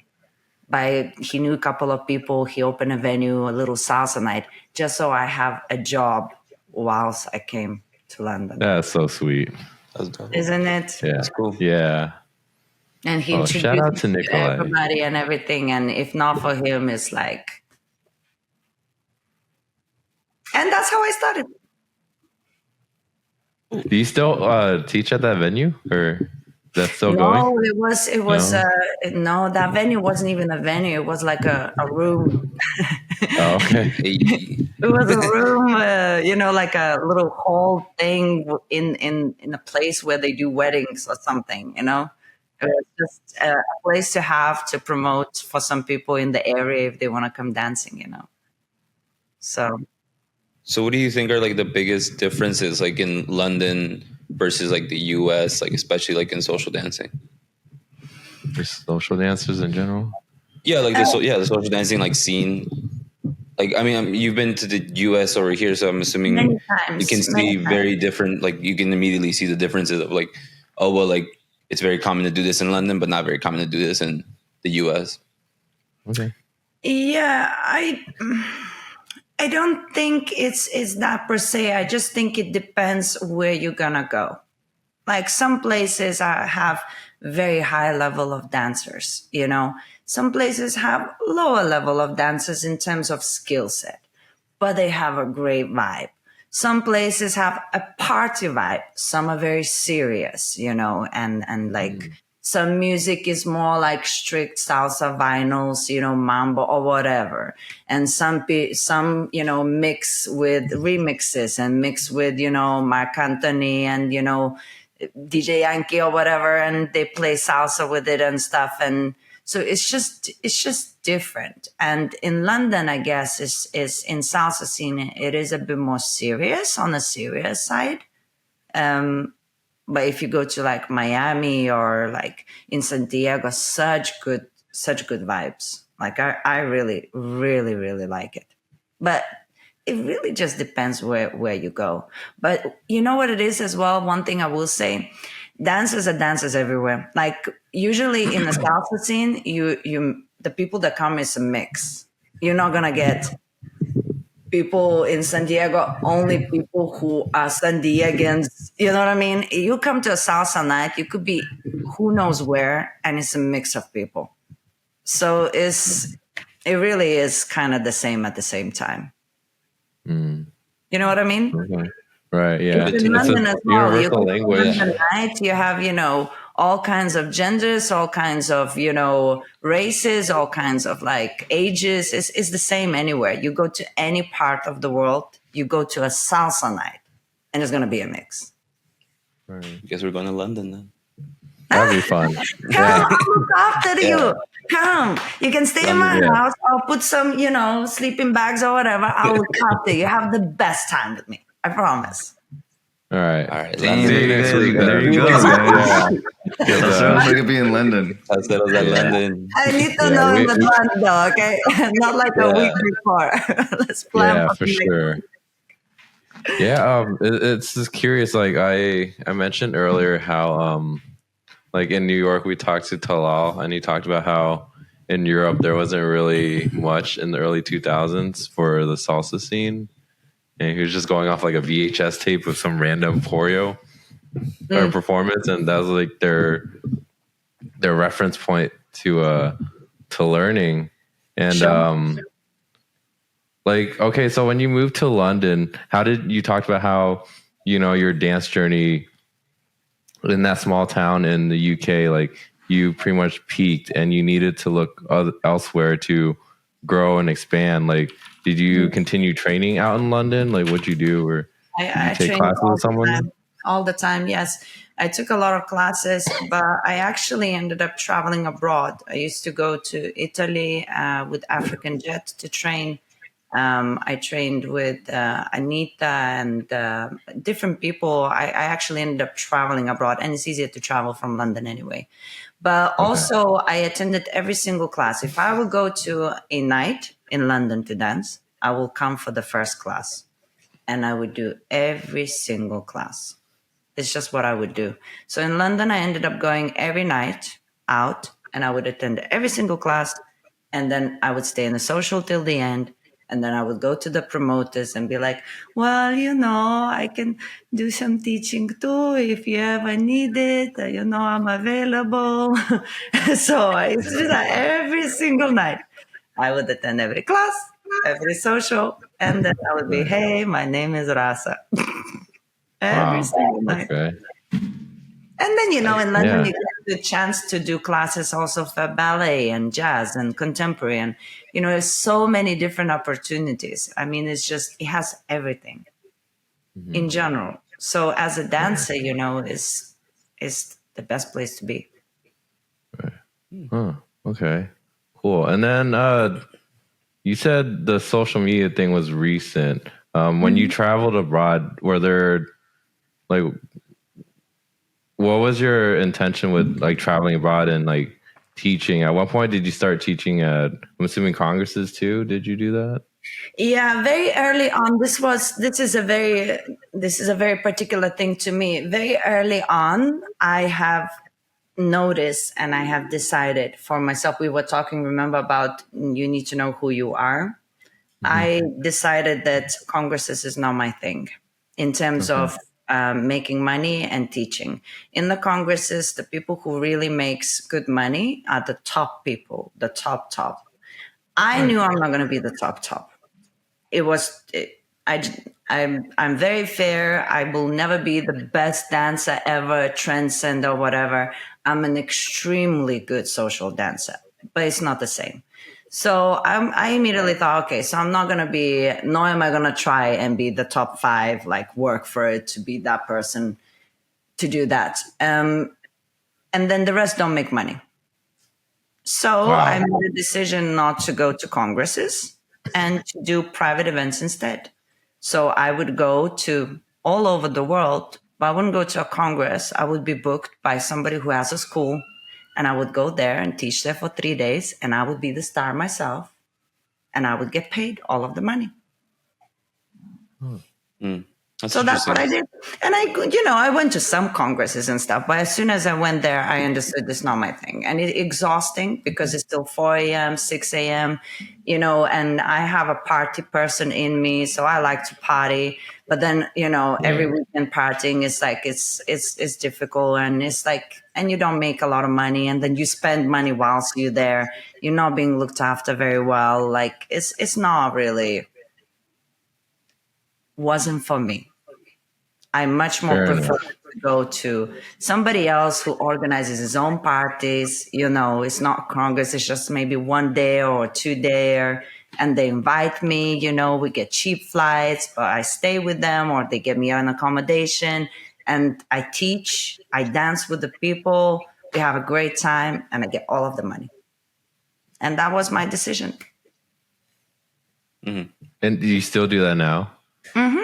He knew a couple of people. He opened a venue, a little salsa night, just so I have a job whilst I came to London. That's so sweet. That's dope. Isn't it? Yeah. That's cool. Yeah. And he shout out introduced to me Nikolai. everybody and everything. And if not for him, it's like... And that's how I started. Do you still teach at that venue, or that's still going? No, it was no, that venue wasn't even a venue. It was like a room. Oh, okay. It was a room, like a little hall thing in a place where they do weddings or something, It was just a place to have to promote for some people in the area if they want to come dancing, So what do you think are like the biggest differences like in London versus like the US, like especially like in social dancing? For social dancers in general? Yeah, like the social dancing like scene. Like, I mean, you've been to the US over here, so I'm assuming Many times, you can see very different, like you can immediately see the differences of like, oh, well, like it's very common to do this in London, but not very common to do this in the US. Okay. Yeah, I don't think it's that per se. I just think it depends where you're gonna go. Like some places have very high level of dancers, Some places have lower level of dancers in terms of skill set, but they have a great vibe. Some places have a party vibe. Some are very serious, and like some music is more like strict salsa vinyls, mambo or whatever. And some mix with remixes and mix with, Marc Anthony and, DJ Yankee or whatever. And they play salsa with it and stuff. And so it's just different. And in London, I guess is in salsa scene, it is a bit more serious, on the serious side. But if you go to like Miami or like in Santiago, such good vibes. Like I really, really, really like it. But it really just depends where you go. But you know what it is as well? One thing I will say, dancers are dancers everywhere. Like usually in the salsa scene, the people that come is a mix. You're not gonna get people in San Diego, only people who are San Diegans. You know what I mean? You come to a salsa night, you could be who knows where, and it's a mix of people. So it really is kind of the same at the same time. Mm. You know what I mean? Okay. Right. Yeah. It's in It's a London as well. You go universal to language. London night, you have, all kinds of genders, all kinds of, races, all kinds of like ages. It's the same anywhere. You go to any part of the world, you go to a salsa night, and it's going to be a mix. Right. Guess we're going to London then. That'd be fun. Come, Yeah. I'll look after Yeah. you. Come. You can stay in my Yeah. house. I'll put some, sleeping bags or whatever. I'll look after you. Have the best time with me. I promise. All right. All right, Damn, London there next you week. go. There you go, Yeah. man. Good, So sounds like it'd be in London. Salseros at London. I need to Yeah, know in we- advance, though, okay? Not like a Yeah. week before. Let's plan Yeah, for for the next sure. week. Yeah, it's just curious. Like I mentioned earlier, how like in New York we talked to Talal, and he talked about how in Europe there wasn't really much in the early 2000s for the salsa scene, and he was just going off like a VHS tape of some random choreo or performance, and that was like their reference point to learning. And Sure. like, okay, so when you moved to London, how did you talk about how, your dance journey in that small town in the UK, like you pretty much peaked and you needed to look elsewhere to grow and expand. Like, did you continue training out in London? Like, what'd you do? Or did you I take trained classes with someone? all the time. Yes, I took a lot of classes, but I actually ended up traveling abroad. I used to go to Italy with African Jet to train. I trained with Anita and different people. I actually ended up traveling abroad, and it's easier to travel from London anyway. But also, I attended every single class. If I would go to a night in London to dance, I will come for the first class, and I would do every single class. It's just what I would do. So in London, I ended up going every night out, and I would attend every single class, and then I would stay in the social till the end. And then I would go to the promoters and be like, well, I can do some teaching too if you ever need it. I'm available. So I used to do that every single night. I would attend every class, every social, and then I would be, hey, my name is Rasa. Every Wow. single night. Okay. And then, in London, Yeah. you get the chance to do classes also for ballet and jazz and contemporary. And, there's so many different opportunities. I mean, it has everything in general. So as a dancer, is the best place to be. Huh. Okay. Cool. And then you said the social media thing was recent. When you traveled abroad, were there like what was your intention with like traveling abroad and like teaching? At what point did you start teaching at, I'm assuming, congresses too? Did you do that? Yeah, very early on. This is a very particular thing to me. Very early on, I have noticed and I have decided for myself. We were talking, remember, about you need to know who you are. I decided that congresses is not my thing in terms of making money and teaching. In the congresses, the people who really makes good money are the top people, the top. I knew I'm not going to be the top. I'm very fair. I will never be the best dancer ever, transcend or whatever. I'm an extremely good social dancer, but it's not the same. So I immediately thought, okay, so I'm not going to be, nor am I going to try and be the top 5, like work for it to be that person to do that. And then the rest don't make money. So I made a decision not to go to congresses and to do private events instead. So I would go to all over the world, but I wouldn't go to a congress. I would be booked by somebody who has a school, and I would go there and teach there for 3 days, and I would be the star myself, and I would get paid all of the money. That's So that's what interesting. I did. And I went to some congresses and stuff, but as soon as I went there, I understood it's not my thing. And it's exhausting because it's still 4 a.m., 6 a.m., and I have a party person in me. So I like to party. But then, Yeah. every weekend partying is like, it's difficult, and it's like, and you don't make a lot of money, and then you spend money whilst you're there. You're not being looked after very well. Like it's not really, wasn't for me. I much more Fair prefer enough. to go to somebody else who organizes his own parties. It's not Congress, it's just maybe 1 day or 2 day, and they invite me, we get cheap flights, but I stay with them, or they get me an accommodation, and I teach, I dance with the people, we have a great time, and I get all of the money. And that was my decision. Hmm. And do you still do that now? Hmm.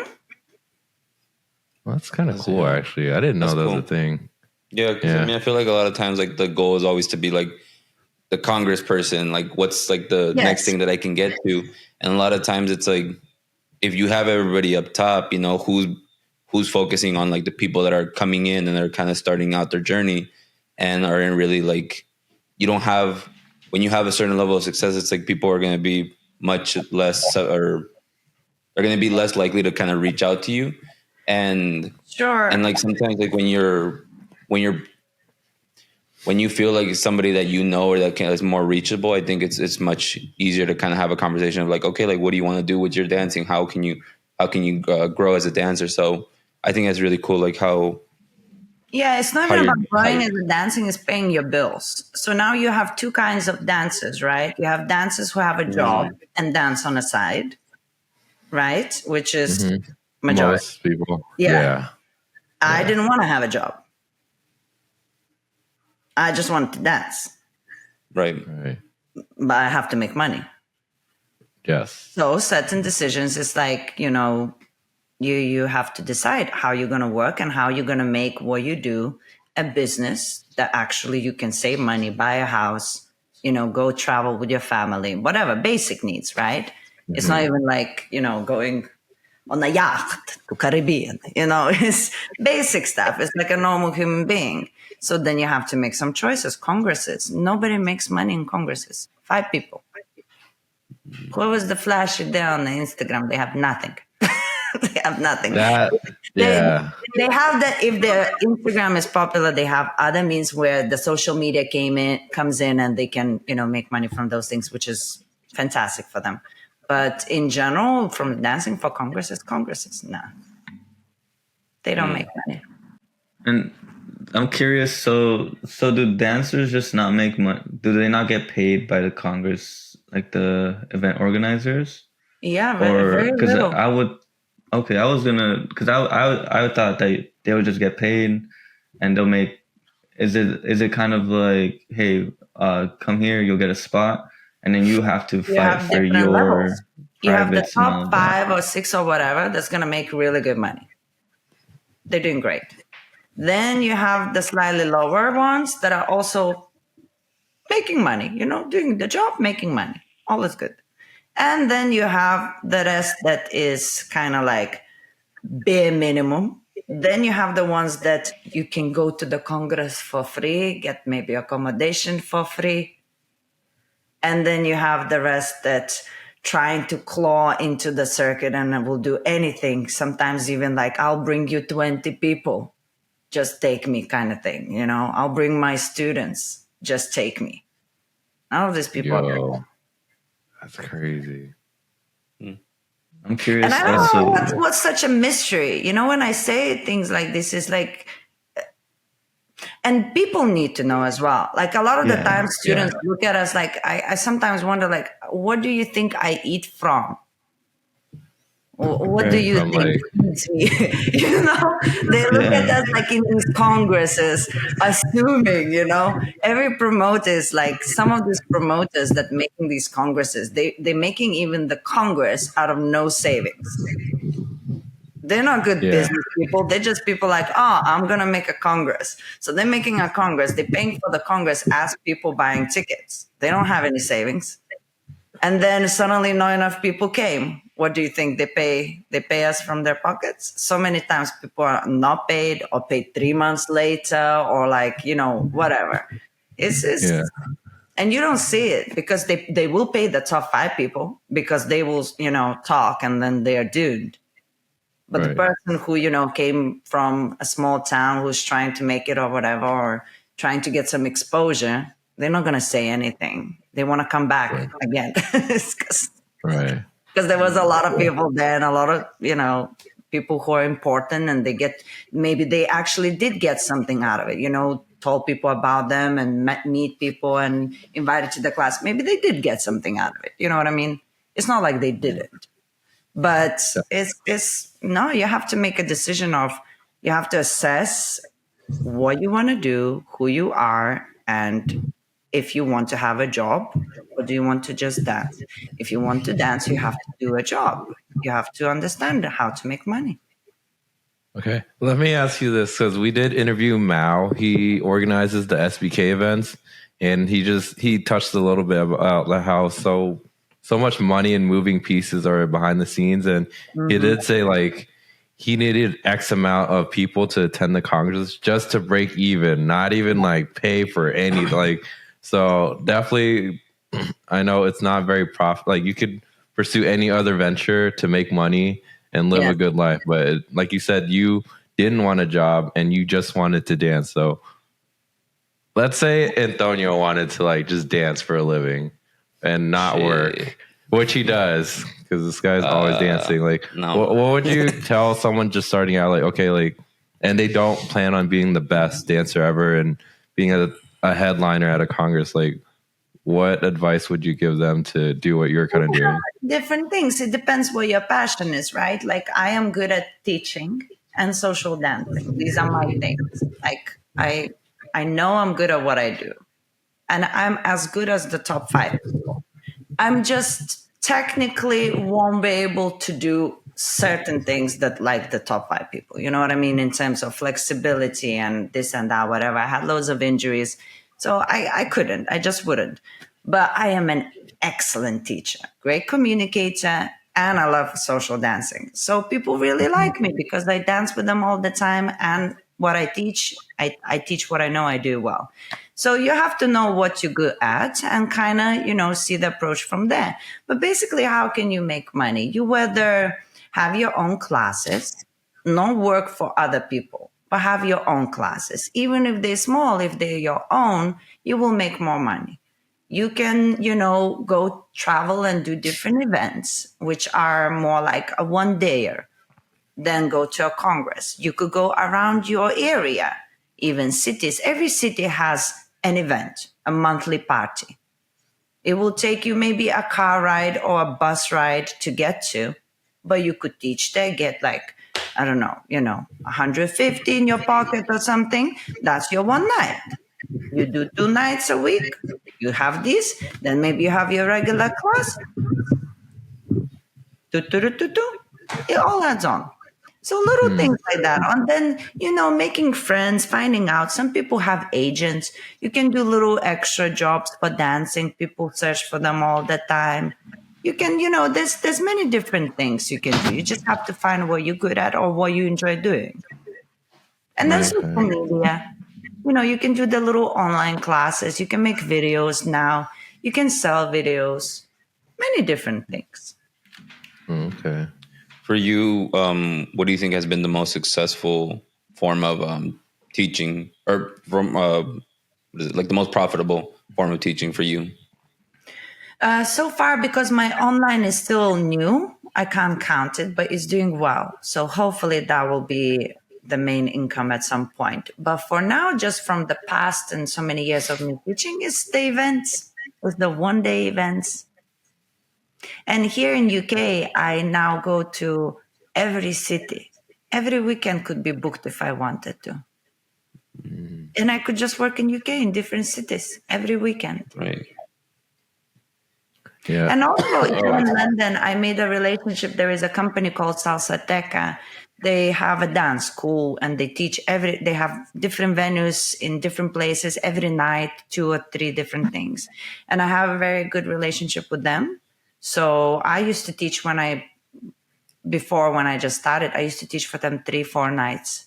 Well, that's kind of That's- cool, yeah. actually. I didn't know That's that was cool. a thing. Yeah, because Yeah. I mean, I feel like a lot of times, like the goal is always to be like the Congress person. Like, what's like the next Yes. thing that I can get to? And a lot of times, it's like if you have everybody up top, who's focusing on like the people that are coming in and they're kind of starting out their journey and are in really like you don't have when you have a certain level of success, it's like people are going to be much less or are going to be less likely to kind of reach out to you and Sure. like sometimes like when you're when you feel like somebody that or that is more reachable, I think it's much easier to kind of have a conversation of like, okay, like what do you want to do with your dancing? How can you grow as a dancer? So I think that's really cool. Like Yeah, it's not how even you're about how growing you're, as a dancing, it's paying your bills. So now you have two kinds of dancers, right? You have dancers who have a job mm, and dance on the side, right? Which is Hmm. majority. Most people. Yeah. Yeah. I Yeah. didn't want to have a job. I just wanted to dance, right. Right. but I have to make money. Yes. So certain decisions is like, you have to decide how you're going to work and how you're going to make what you do a business that actually you can save money, buy a house, go travel with your family, whatever, basic needs, right? It's not Hmm. even like, going on a yacht to Caribbean, it's basic stuff. It's like a normal human being. So then you have to make some choices. Congresses, nobody makes money in congresses. 5 people. Who was the flashy there on the Instagram? They have nothing. They have nothing. That, They yeah. they have that. If their Instagram is popular, they have other means where the social media comes in, and they can make money from those things, which is fantastic for them. But in general, from dancing for congresses, nah, they don't make Mm. money. And I'm curious. So do dancers just not make money? Do they not get paid by the Congress, like the event organizers? Yeah, very, Or very because little. I would, okay, I was gonna, because I thought that they would just get paid and they'll make. Is it kind of like, hey, come here, you'll get a spot, and then you have to You fight have for different levels. your You have the privates and all top of that? 5 or 6 or whatever that's gonna make really good money. They're doing great. Then you have the slightly lower ones that are also making money, doing the job, making money. All is good. And then you have the rest that is kind of like bare minimum. Then you have the ones that you can go to the Congress for free, get maybe accommodation for free. And then you have the rest that trying to claw into the circuit and will do anything. Sometimes even like, I'll bring you 20 people, just take me kind of thing. I'll bring my students, just take me. All of these people are good. Yo, that's crazy. I'm And I curious don't That's know also. cool. what's such a mystery. When I say things like this, is like, and people need to know as well. Like a lot of the Yeah. time, Yeah. students look at us like, I sometimes wonder, like, what do you think I eat from? What do Right. you From think like, feeds me? They look at Yeah. us like in these congresses, assuming, every promoter is like, some of these promoters that making these congresses, they're making even the congress out of no savings. They're not good yeah. business people. They're just people like, oh, I'm going to make a congress. So they're making a congress. They're paying for the congress as people buying tickets. They don't have any savings. And then suddenly not enough people came. what do you think they pay? They pay us from their pockets. So many times people are not paid or paid 3 months later or like, whatever. It's Yeah. and you don't see it because they will pay the top 5 people because they will, talk and then they're doomed. But the Right. person who, came from a small town who's trying to make it or whatever, or trying to get some exposure, they're not going to say anything. They want to come back again. Because Right. there was a lot of people there and a lot of, people who are important and maybe they actually did get something out of it, told people about them and meet people and invited to the class. Maybe they did get something out of it. You know what I mean? It's not like they didn't. But it's no, you have to make a decision of, you have to assess what you want to do, who you are, and if you want to have a job or do you want to just dance. If you want to dance, you have to do a job. You have to understand how to make money. Okay. Let me ask you this, because we did interview Mao. He organizes the SBK events, and he touched a little bit about how so much money and moving pieces are behind the scenes, and he did say like he needed X amount of people to attend the Congress just to break even, not even like pay for any like. So definitely, I know it's not very profit. Like you could pursue any other venture to make money and live Yeah. a good life, but like you said, you didn't want a job and you just wanted to dance. So let's say Antonio wanted to like just dance for a living and not work, which he does because this guy's always dancing. Like, no. what would you tell someone just starting out? Like, okay, like, and they don't plan on being the best dancer ever and being a headliner at a Congress. Like, what advice would you give them to do what you're kind of doing? Different things. It depends what your passion is, right? Like I am good at teaching and social dancing. These are my things. Like I know I'm good at what I do. And I'm as good as the top 5 people. I'm just technically won't be able to do certain things that like the top 5 people. You know what I mean? In terms of flexibility and this and that, whatever. I had loads of injuries. So I couldn't. I just wouldn't. But I am an excellent teacher, great communicator, and I love social dancing. So people really like me because I dance with them all the time. And what I teach, I teach what I know I do well. So you have to know what you're good at and kind of, see the approach from there. But basically, how can you make money? You whether have your own classes, not work for other people, but have your own classes. Even if they're small, if they're your own, you will make more money. You can, go travel and do different events, which are more like a one-dayer, then go to a Congress. You could go around your area, even cities. Every city has an event, a monthly party. It will take you maybe a car ride or a bus ride to get to, but you could teach there, get like, I don't know, 150 in your pocket or something. That's your one night. You do 2 nights a week. You have this, then maybe you have your regular class. It all adds on. So little things like that. And then, making friends, finding out. Some people have agents. You can do little extra jobs for dancing. People search for them all the time. You can, there's many different things you can do. You just have to find what you're good at or what you enjoy doing. And then social media. You can do the little online classes. You can make videos now. You can sell videos. Many different things. Okay. For you, what do you think has been the most successful form of teaching, or from what is it, like the most profitable form of teaching for you? So far, because my online is still new, I can't count it, but it's doing well. So hopefully that will be the main income at some point. But for now, just from the past and so many years of me teaching, is the events, with the one-day events. And here in UK, I now go to every city. Every weekend could be booked if I wanted to. And I could just work in UK in different cities every weekend. Right. Yeah. And also here in London, I made a relationship. There is a company called Salsa. They have a dance school and they teach they have different venues in different places every night, 2 or 3 different things. And I have a very good relationship with them. So I used to teach when I before when I just started, I used to teach for them 3-4 nights.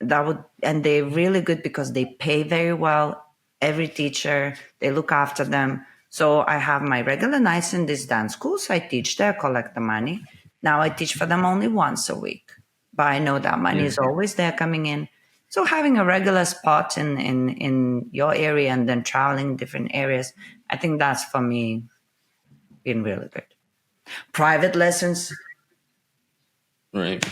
And they're really good because they pay very well. Every teacher, they look after them. So I have my regular nights in these dance schools. I teach there, collect the money. Now I teach for them only once a week, but I know that money is always there coming in. So having a regular spot in your area and then traveling different areas, I think that's for me been really good. Private lessons. Right.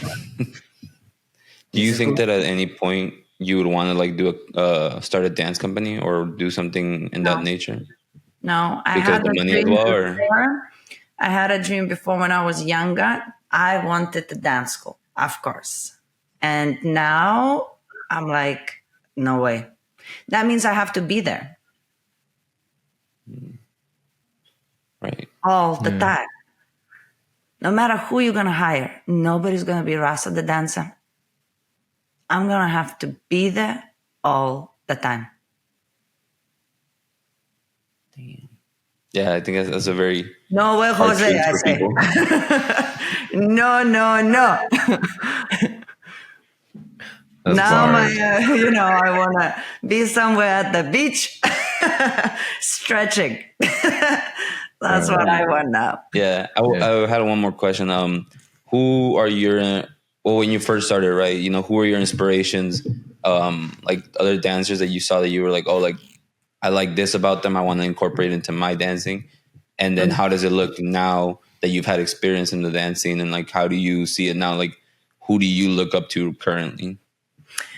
Do you think that at any point you would want to like do start a dance company or do something in that nature No, I because had of the a money as dream well, or before. I had a dream before when I was younger. I wanted the dance school, of course. And now I'm like, no way. That means I have to be there right? all the time. No matter who you're going to hire, nobody's going to be Rasa the dancer. I'm going to have to be there all the time. Yeah, I think that's a very No way, hard Jose, truth I for say. people. No, no, no. That's Now bars. I want to be somewhere at the beach, stretching. That's what I want now. Yeah, I had one more question. Who are your when you first started, right? You know, who were your inspirations? Like other dancers that you saw that you were like, oh, like I like this about them. I want to incorporate into my dancing. And then how does it look now that you've had experience in the dance scene? And like, how do you see it now? Like, who do you look up to currently?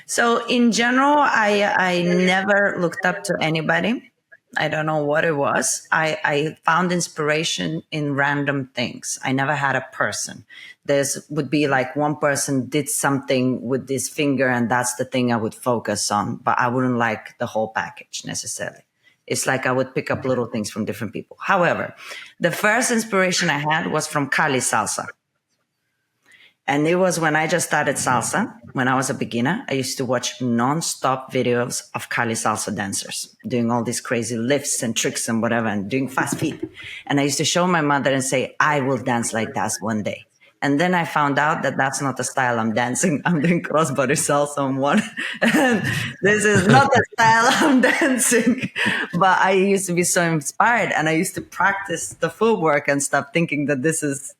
So in general, I never looked up to anybody. I don't know what it was. I found inspiration in random things. I never had a person. This would be like one person did something with this finger and that's the thing I would focus on, but I wouldn't like the whole package necessarily. It's like I would pick up little things from different people. However, the first inspiration I had was from Cali salsa. And it was when I just started salsa, when I was a beginner. I used to watch non-stop videos of Cali salsa dancers doing all these crazy lifts and tricks and whatever and doing fast feet. And I used to show my mother and say, I will dance like that one day. And then I found out that that's not the style I'm dancing. I'm doing crossbody salsa on one. And this is not the style I'm dancing. But I used to be so inspired and I used to practice the footwork and stuff thinking that this is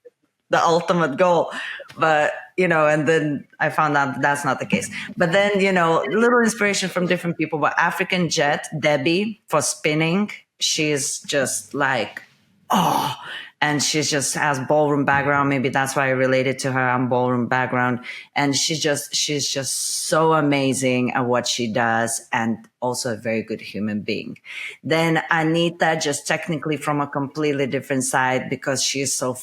the ultimate goal. But, and then I found out that that's not the case. But then, little inspiration from different people. But African Jet, Debbie, for spinning, she's just like, oh, and she just has ballroom background. Maybe that's why I related to her. I'm ballroom background. And she's just so amazing at what she does and also a very good human being. Then Anita, just technically from a completely different side because she's so,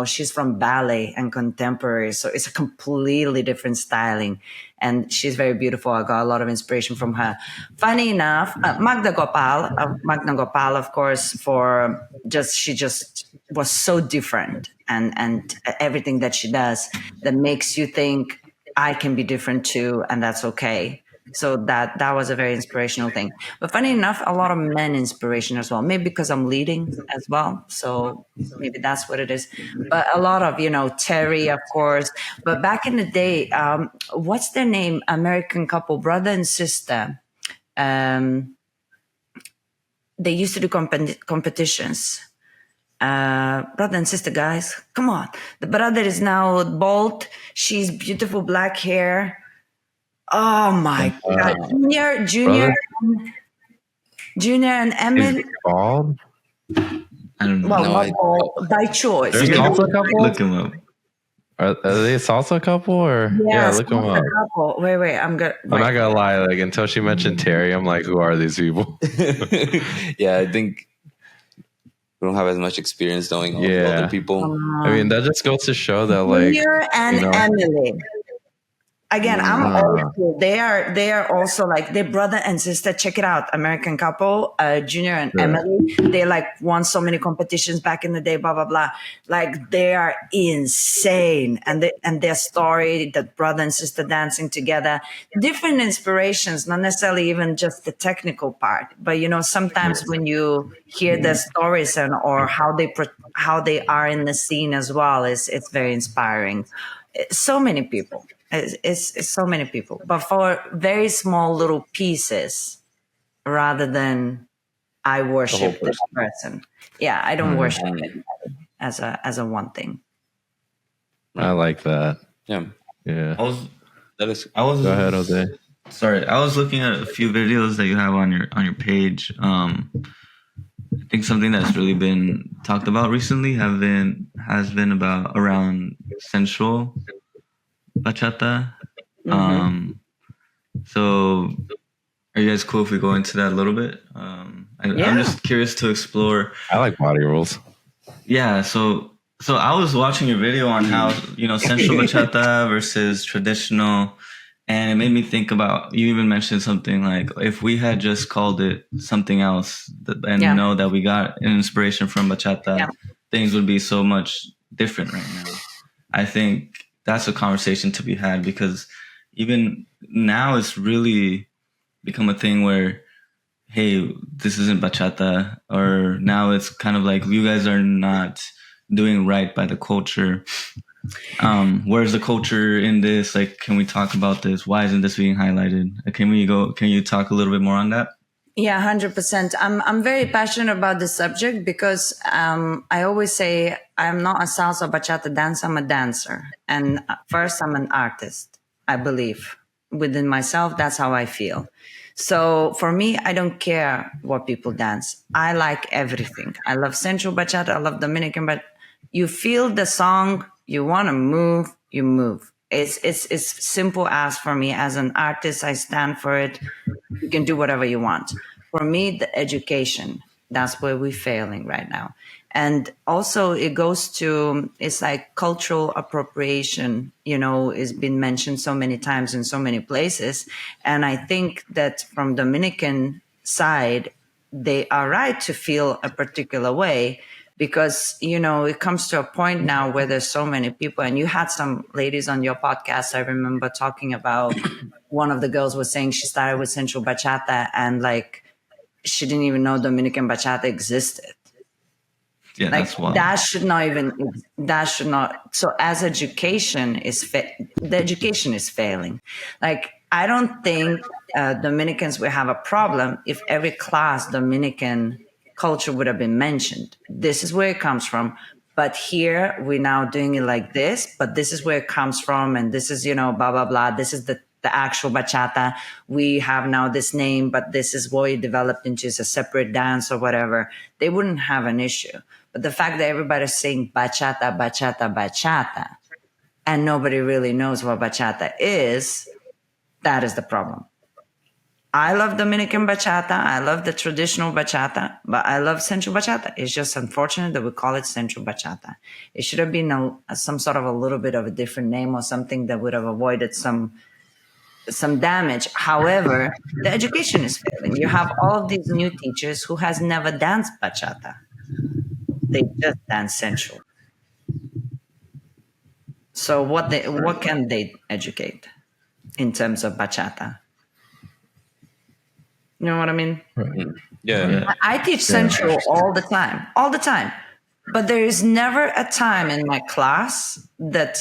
she's from ballet and contemporary. So it's a completely different styling. And she's very beautiful. I got a lot of inspiration from her. Funny enough, Magda Gopal, of course, she just was so different and everything that she does that makes you think I can be different too. And that's okay. So that was a very inspirational thing. But funny enough, a lot of men inspiration as well. Maybe because I'm leading as well. So maybe that's what it is. But a lot of, Terry, of course. But back in the day, what's their name? American couple, brother and sister. They used to do competitions. Brother and sister, guys, come on. The brother is now bald. She's beautiful black hair. Oh my God. Junior and Is Emily. he bald? I don't know. Well, No, not bald, by choice. There's You a can salsa couple? look him up. Are they a salsa couple or? Yeah, Yes, look them up. couple. Wait, I'm good. I'm not gonna lie, like until she mentioned Terry, I'm like, who are these people? yeah, I think we don't have as much experience knowing all the other people. I mean, that just goes to show that, like, Junior and you know, Emily. Again, I'm old school. They are also like their brother and sister. Check it out, American couple, Junior and Emily. They like won so many competitions back in the day. Blah blah blah. Like they are insane, and their story, that brother and sister dancing together, different inspirations, not necessarily even just the technical part, but sometimes when you hear their stories and or how they are in the scene as well, it's very inspiring. So many people. It's so many people, but for very small little pieces rather than I worship this person. Yeah, I don't worship it as a one thing. I like that. Yeah. Yeah. That is. I was. Go ahead, Jose. Sorry, I was looking at a few videos that you have on your page. I think something that's really been talked about recently has been about around sensual bachata. So are you guys cool if we go into that a little bit? I'm just curious to explore. I like body rolls. Yeah, so I was watching your video on how sensual bachata versus traditional, and it made me think about, you even mentioned something like if we had just called it something else and know that we got an inspiration from bachata, things would be so much different right now. I think that's a conversation to be had, because even now it's really become a thing where, hey, this isn't bachata, or now it's kind of like you guys are not doing right by the culture. Where's the culture in this? Like, can we talk about this? Why isn't this being highlighted? Can you talk a little bit more on that? Yeah, 100%. I'm very passionate about this subject because I always say I'm not a salsa bachata dancer. I'm a dancer, and first I'm an artist. I believe within myself. That's how I feel. So for me, I don't care what people dance. I like everything. I love sensual bachata. I love Dominican, but you feel the song, you want to move, you move. It's simple as for me as an artist. I stand for it. You can do whatever you want. For me, the education, that's where we're failing right now. And also it goes to, it's like cultural appropriation, is been mentioned so many times in so many places. And I think that from Dominican side, they are right to feel a particular way, because it comes to a point now where there's so many people, and you had some ladies on your podcast. I remember talking about one of the girls was saying she started with sensual bachata and like she didn't even know Dominican bachata existed. Yeah, like that's wild. that should not. So as education the education is failing. Like I don't think Dominicans will have a problem if every class Dominican culture would have been mentioned. This is where it comes from. But here we're now doing it like this, but this is where it comes from. And this is, blah, blah, blah. This is the actual bachata. We have now this name, but this is what it developed into, is a separate dance or whatever. They wouldn't have an issue. But the fact that everybody's saying bachata, bachata, bachata, and nobody really knows what bachata is, that is the problem. I love Dominican bachata. I love the traditional bachata, but I love sensual bachata. It's just unfortunate that we call it sensual bachata. It should have been some sort of a little bit of a different name or something that would have avoided some damage. However, the education is failing. You have all of these new teachers who has never danced bachata. They just dance sensual. So what can they educate in terms of bachata? You know what I mean? Right. Yeah. I teach sensual all the time. But there is never a time in my class that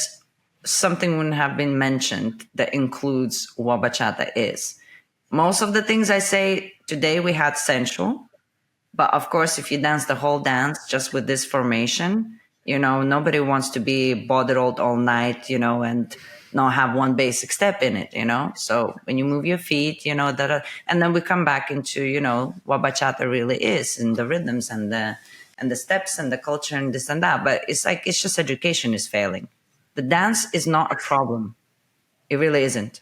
something wouldn't have been mentioned that includes what bachata is. Most of the things I say today, we had sensual. But of course, if you dance the whole dance just with this formation, nobody wants to be bothered all night, and not have one basic step in it, So when you move your feet, and then we come back into, what bachata really is, and the rhythms and the steps and the culture and this and that. But it's just education is failing. The dance is not a problem. It really isn't.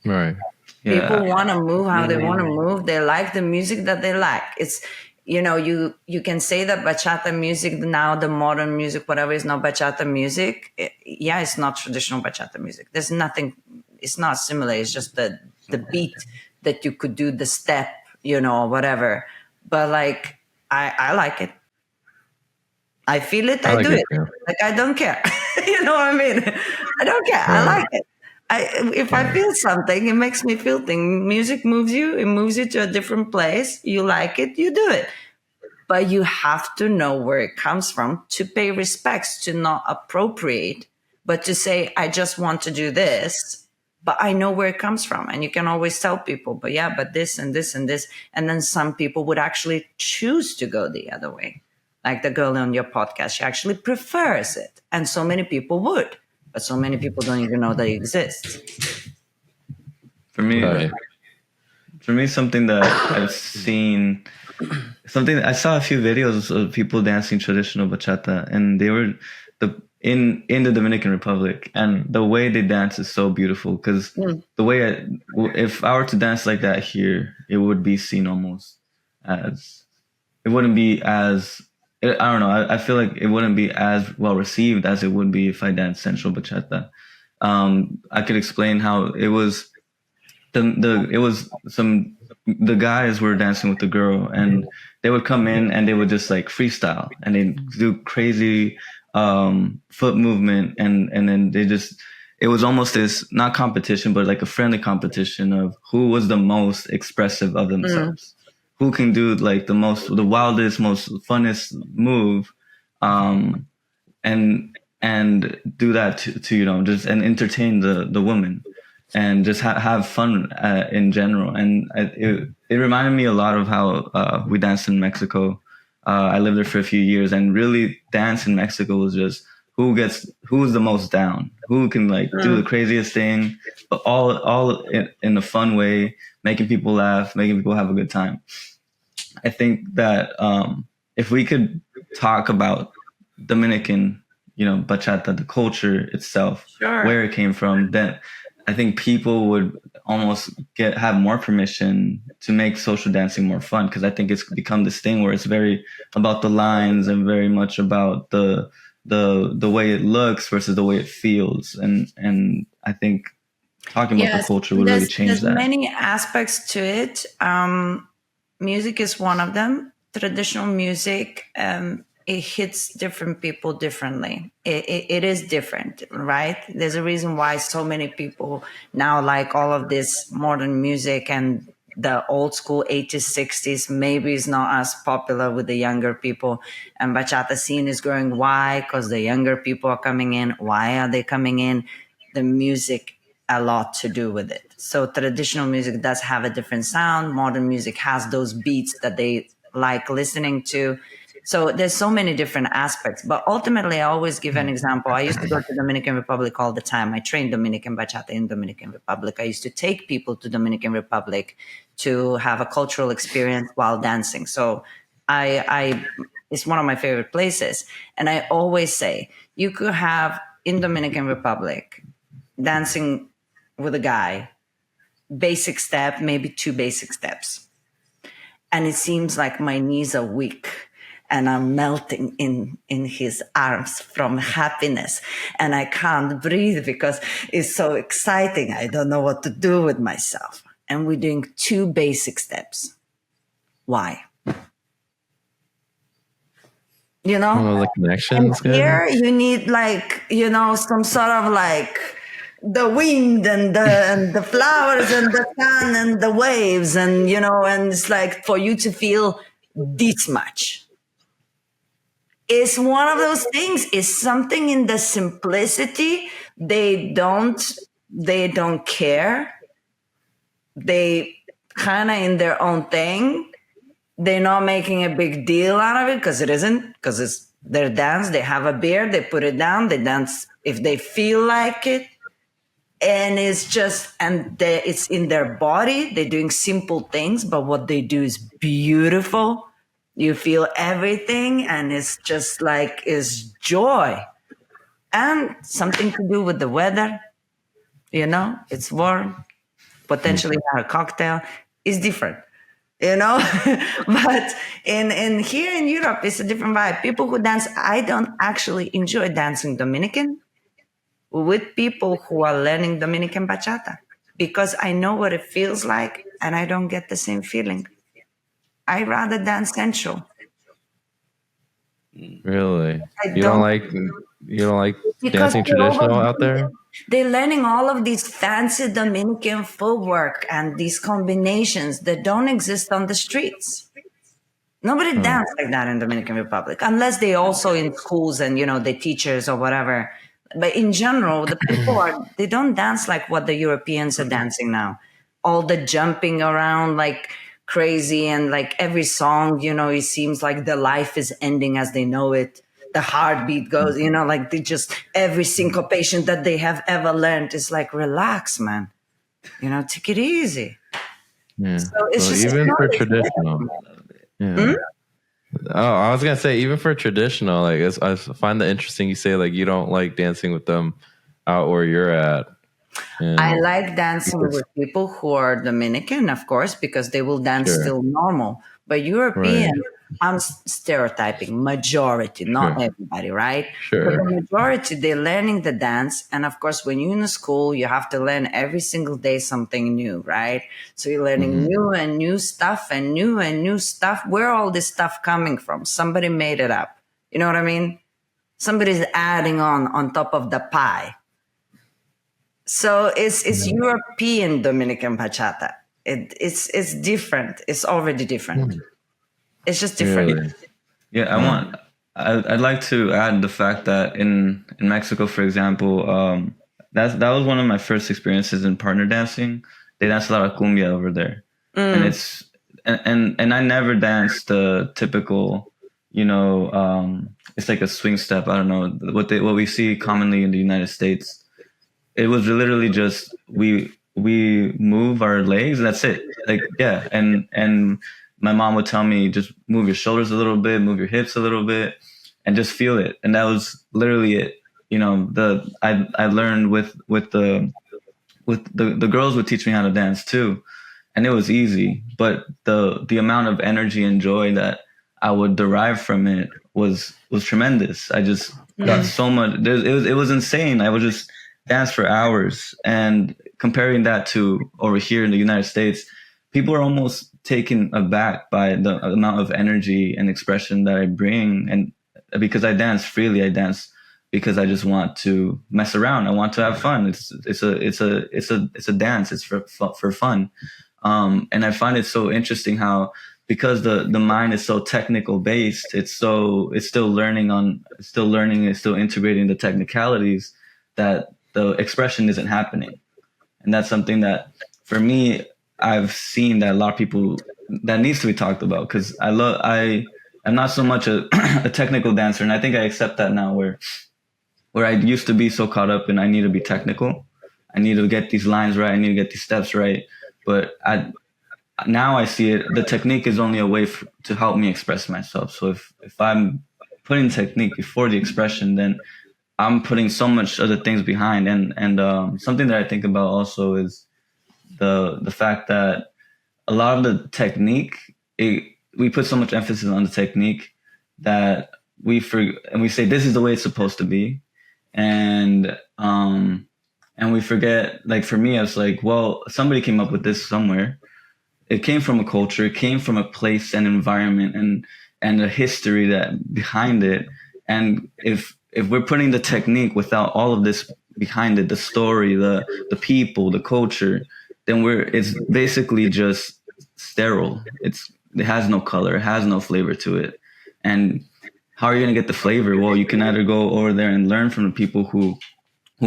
Right. Yeah. People want to move how they want to move. They like the music that they like. It's, you can say that bachata music now, the modern music, whatever, is not bachata music. Yeah, it's not traditional bachata music. There's nothing, It's not similar. It's just the beat that you could do the step, or whatever. But like, I like it. I feel it. I I like do it it. too. Like, I don't care. You know what I mean? I don't care. I Right. like it. If I feel something, it makes me feel things. Music moves you. It moves you to a different place. You like it. You do it. But you have to know where it comes from to pay respects, to not appropriate, but to say, I just want to do this, but I know where it comes from. And you can always tell people, but yeah, but this and this and this. And then some people would actually choose to go the other way. Like the girl on your podcast, she actually prefers it. And so many people would, but so many people don't even know that it exists. For me, Right. something that I've seen, something I saw a few videos of people dancing traditional bachata, and they were in the Dominican Republic, and the way they dance is so beautiful. Because the way if I were to dance like that here, it would be seen almost as, it wouldn't be as, I don't know. I feel like it wouldn't be as well received as it would be if I danced sensual bachata. I could explain how it was. The guys were dancing with the girl, and they would come in and they would just like freestyle, and they do crazy foot movement, and then it was almost this, not competition, but like a friendly competition of who was the most expressive of themselves, who can do like the wildest, most funnest move, um and do that to just and entertain the woman, and just have fun in general. And it reminded me a lot of how we danced in Mexico. I lived there for a few years, and really dance in Mexico was just who's the most down, who can like do the craziest thing, but all in a fun way, making people laugh, making people have a good time. I think that if we could talk about Dominican, bachata, the culture itself, Sure. where it came from, then I think people would almost have more permission to make social dancing more fun, because I think it's become this thing where it's very about the lines and very much about the way it looks versus the way it feels, and I think talking about the Yes, culture would really change there's that. many aspects to it. Music is one of them. Traditional music, it hits different people differently. It is different, right? There's a reason why so many people now like all of this modern music, and the old school 80s, 60s maybe is not as popular with the younger people. And bachata scene is growing. Why? Because the younger people are coming in. Why are they coming in? The music a lot to do with it. So traditional music does have a different sound. Modern music has those beats that they like listening to. So there's so many different aspects. But ultimately, I always give an example. I used to go to Dominican Republic all the time. I trained Dominican bachata in Dominican Republic. I used to take people to Dominican Republic to have a cultural experience while dancing. So it's one of my favorite places. And I always say, you could have in Dominican Republic dancing with a guy, basic step, maybe two basic steps. And it seems like my knees are weak and I'm melting in his arms from happiness. And I can't breathe because it's so exciting. I don't know what to do with myself. And we're doing two basic steps. Why? Oh, the connection's And good. here you need like, some sort of like the wind and the flowers and the sun and the waves, and and it's like for you to feel this much. It's one of those things. It's something in the simplicity. They don't care. They kind of in their own thing. They're not making a big deal out of it because it isn't, because it's their dance. They have a beer, they put it down, they dance if they feel like it. And it's just, it's in their body. They're doing simple things, but what they do is beautiful. You feel everything, and it's just like, it's joy. And something to do with the weather, it's warm, potentially have a cocktail. It's different. But in here in Europe, it's a different vibe. People who dance, I don't actually enjoy dancing Dominican. with people who are learning Dominican bachata because I know what it feels like and I don't get the same feeling. I rather dance sensual. Really? I You don't don't like because dancing traditional out there? they're learning all of these fancy Dominican footwork and these combinations that don't exist on the streets. Nobody Huh. dance like that in Dominican Republic, unless they also in schools and the teachers or whatever. But in general, the people they don't dance like what the Europeans are dancing now. All the jumping around like crazy and like every song, it seems like the life is ending as they know it. The heartbeat goes, like they just every syncopation that they have ever learned is like relax, man. Take it easy. Yeah. So it's So just it's even not for the traditional. Yeah. Oh, I was gonna say even for traditional, like I find that interesting. You say like you don't like dancing with them out where you're at. I And like dancing with people who are Dominican, of course, because they will dance sure, still normal. But European, right, I'm stereotyping, majority, not sure, everybody, right? But sure. the majority, they're learning the dance. And of course, when you're in a school, you have to learn every single day something new, right? So you're learning Hmm. new and new stuff and new stuff. Where all this stuff coming from? Somebody made it up. You know what I mean? Somebody's adding on top of the pie. So it's European Dominican bachata. It's different. It's already different. It's just different. Really? Yeah, Huh. I'd like to add the fact that in Mexico, for example, that was one of my first experiences in partner dancing. They dance a lot of cumbia over there, and Mm, and I never danced the typical, it's like a swing step. I don't know what we see commonly in the United States. It was literally just we move our legs and that's it. Like yeah, and my mom would tell me just move your shoulders a little bit, move your hips a little bit, and just feel it. And that was literally it. I learned with the girls would teach me how to dance too, and it was easy. But the amount of energy and joy that I would derive from it was tremendous. I just got so much. It was insane. I would just dance for hours, and comparing that to over here in the United States, people are almost taken aback by the amount of energy and expression that I bring, and because I dance freely, I dance because I just want to mess around. I want to have fun. It's a dance. It's for fun. And I find it so interesting how because the mind is so technical based, it's still learning, it's still integrating the technicalities that the expression isn't happening. And that's something that for me I've seen that a lot of people that needs to be talked about because I am not so much a, a technical dancer, and I think I accept that now where I used to be so caught up in I need to be technical. I need to get these lines right. I need to get these steps right. But now I see it. The technique is only a way to help me express myself. So if I'm putting technique before the expression, then I'm putting so much other things behind. And something that I think about also is the fact that a lot of the technique, we put so much emphasis on the technique that and we say this is the way it's supposed to be, and and we forget. Like for me, I was like, well, somebody came up with this somewhere. It came from a culture. It came from a place and environment and a history that behind it. And if we're putting the technique without all of this behind it, the story, the people, the culture, then it's basically just sterile. It has no color, it has no flavor to it. And how are you gonna get the flavor? Well, you can either go over there and learn from the people who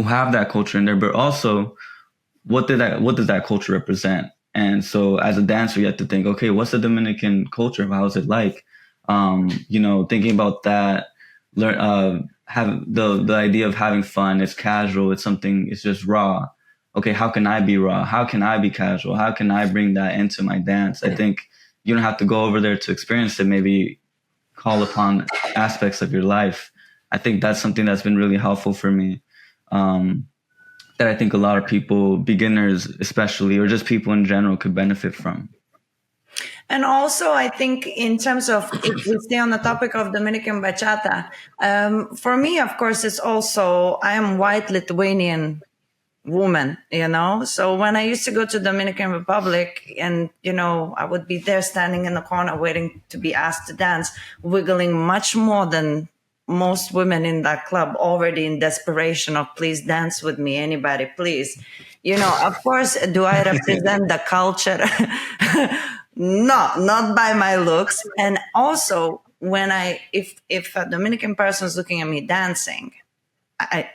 have that culture in there, but also what does that culture represent? And so as a dancer, you have to think, okay, what's the Dominican culture? How is it like? Thinking about that, learn have the idea of having fun. It's casual. It's something. It's just raw. Okay, how can I be raw? How can I be casual? How can I bring that into my dance? I think you don't have to go over there to experience it. Maybe call upon aspects of your life. I think that's something that's been really helpful for me. That I think a lot of people, beginners especially, or just people in general, could benefit from. And also, I think in terms of if we stay on the topic of Dominican bachata, for me, of course, it's also I am white Lithuanian woman, So when I used to go to Dominican Republic, and I would be there standing in the corner waiting to be asked to dance, wiggling much more than most women in that club, already in desperation of please dance with me, anybody, please. Of course, do I represent the culture? No, not by my looks. And also, when if a Dominican person is looking at me dancing,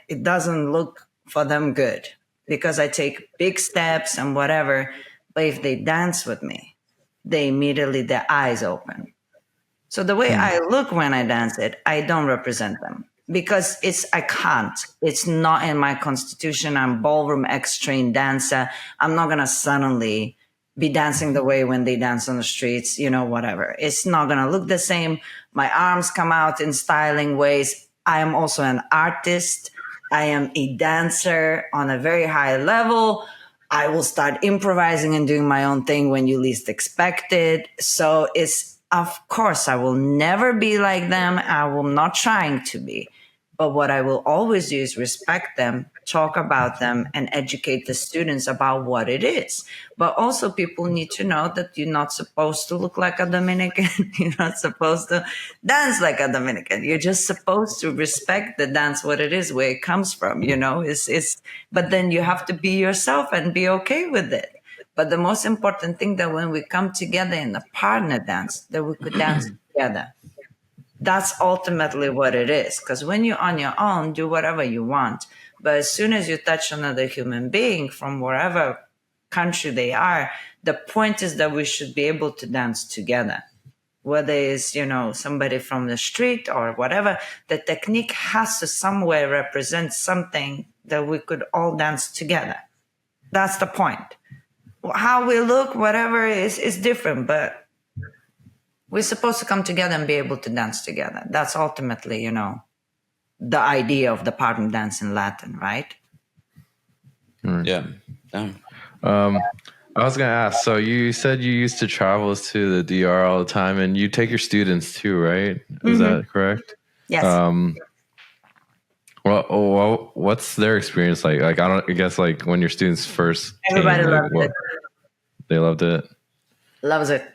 it doesn't look for them good because I take big steps and whatever. But if they dance with me, they immediately, their eyes open. So the way I look when I dance it, I don't represent them because I can't. It's not in my constitution. I'm ballroom X-trained dancer. I'm not going to suddenly be dancing the way when they dance on the streets, whatever. It's not going to look the same. My arms come out in styling ways. I am also an artist. I am a dancer on a very high level. I will start improvising and doing my own thing when you least expect it. So of course, I will never be like them. I will not trying to be. But what I will always do is respect them, talk about them, and educate the students about what it is. But also people need to know that you're not supposed to look like a Dominican. You're not supposed to dance like a Dominican. You're just supposed to respect the dance, what it is, where it comes from, but then you have to be yourself and be okay with it. But the most important thing that when we come together in a partner dance, that we could dance together. That's ultimately what it is. Because when you're on your own, do whatever you want. But as soon as you touch another human being from wherever country they are, the point is that we should be able to dance together. Whether it's, somebody from the street or whatever, the technique has to somewhere represent something that we could all dance together. That's the point. How we look, whatever is different, but we're supposed to come together and be able to dance together. That's ultimately, the idea of the partner dance in Latin, right? Yeah. I was gonna ask. So you said you used to travel to the DR all the time, and you take your students too, right? Is that correct? Yes. What's their experience like? Like I guess like when your students first Everybody came, loved it. They loved it. Loves it.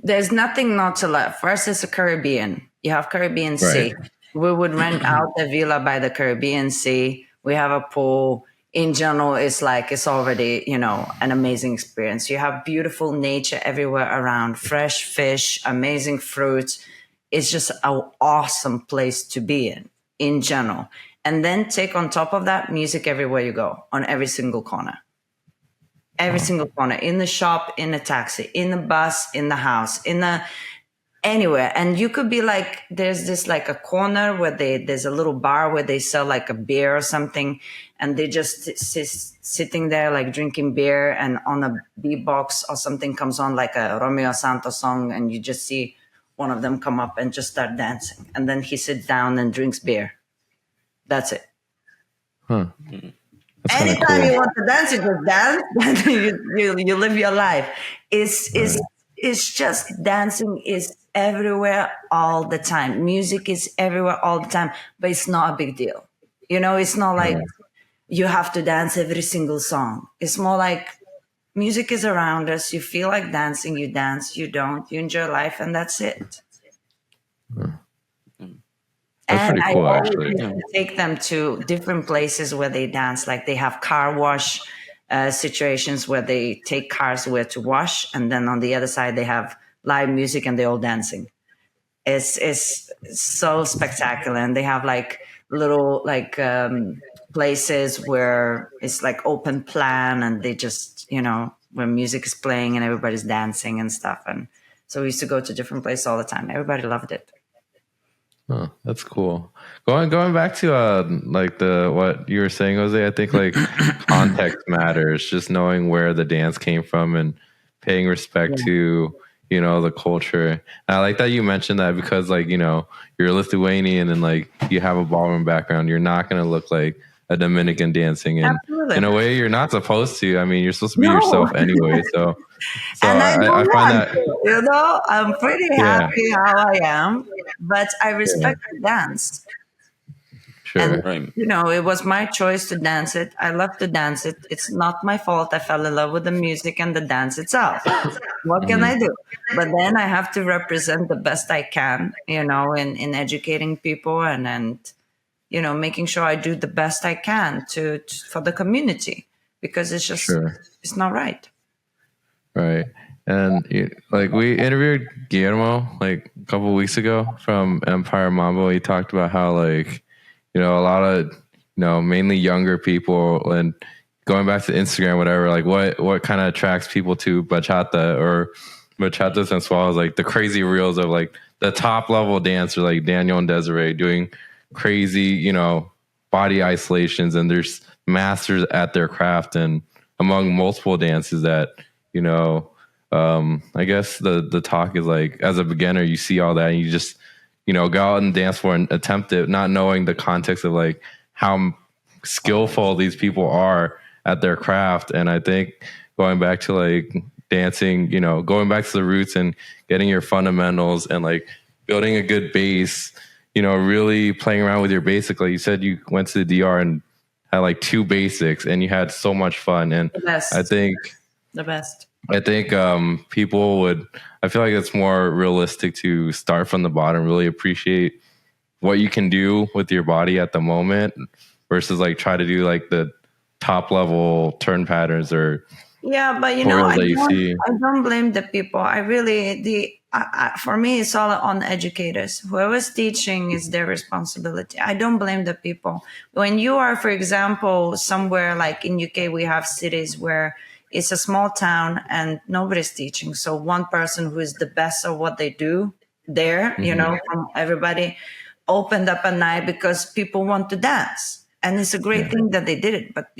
There's nothing not to love. First, it's the Caribbean. You have Caribbean Sea. Right. We would rent out a villa by the Caribbean Sea. We have a pool. In general, it's already, an amazing experience. You have beautiful nature everywhere around, fresh fish, amazing fruits. It's just an awesome place to be in general. And then take on top of that music everywhere you go, on every single corner. Every single corner, in the shop, in the taxi, in the bus, in the house, anywhere. And you could be like, there's this like a corner where there's a little bar where they sell like a beer or something. And they just sitting there like drinking beer, and on a beatbox or something comes on like a Romeo Santos song. And you just see one of them come up and just start dancing. And then he sits down and drinks beer. That's it. Huh. Anytime cool. you want to dance, you just dance. you live your life. It's just dancing is everywhere all the time. Music is everywhere all the time, but it's not a big deal. It's not like you have to dance every single song. It's more like music is around us. You feel like dancing, you dance. You don't, you enjoy life, and that's it. That's And pretty cool, I actually. always used to take them to different places where they dance. Like they have car wash situations where they take cars where to wash, and then on the other side they have live music and they're all dancing. It's so spectacular, and they have like little places where it's like open plan, and they just where music is playing and everybody's dancing and stuff. And so we used to go to different places all the time. Everybody loved it. Oh, that's cool. Going back to like what you were saying, Jose, I think like context matters. Just knowing where the dance came from and paying respect to the culture. And I like that you mentioned that because like you're Lithuanian and like you have a ballroom background. You're not gonna look like a Dominican dancing, and Absolutely. in a way, you're not supposed to. I mean, you're supposed to be No. yourself anyway. So And I I don't find want that, to, I'm pretty yeah, happy how I am, but I yeah, respect the dance. And, sure, Right. it was my choice to dance it. I love to dance it. It's not my fault. I fell in love with the music and the dance itself. What can hmm, I do? But then I have to represent the best I can, in educating people and making sure I do the best I can for the community, because sure. it's not right. Right. And like we interviewed Guillermo like a couple of weeks ago from Empire Mambo. He talked about how like, a lot of, mainly younger people, and going back to Instagram, whatever, like what kind of attracts people to bachata or bachata sensual is like the crazy reels of like the top level dancers like Daniel and Desiree doing crazy, body isolations, and there's masters at their craft, and among multiple dances that, you know, I guess the talk is like, as a beginner, you see all that and you just, go out and dance for and attempt it, not knowing the context of like how skillful these people are at their craft. And I think going back to like dancing, going back to the roots and getting your fundamentals and like building a good base, really playing around with your basics. Like you said, you went to the DR and had like 2 basics and you had so much fun. And The I best. think The best. people would, I feel like it's more realistic to start from the bottom, really appreciate what you can do with your body at the moment versus like try to do like the top level turn patterns or Yeah, but tutorials that you see. I don't blame the people. I really for me it's all on educators. Whoever's teaching is their responsibility. I don't blame the people. When you are, for example, somewhere like in UK, we have cities where it's a small town and nobody's teaching. So one person who is the best at what they do there, from everybody, opened up at night because people want to dance. And it's a great Yeah, thing that they did it. But,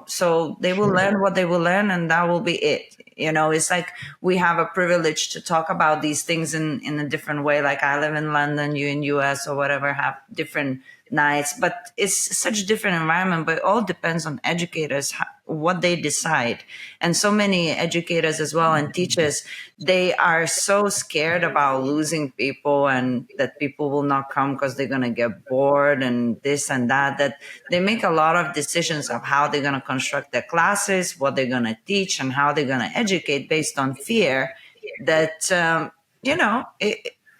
so they will sure. learn what they will learn and that will be it. It's like we have a privilege to talk about these things in a different way. Like I live in London, you in US or whatever, have different nights, but it's such a different environment. But it all depends on educators, what they decide. And so many educators as well and teachers, they are so scared about losing people and that people will not come because they're going to get bored and this and that they make a lot of decisions of how they're going to construct their classes, what they're going to teach, and how they're going to educate based on fear that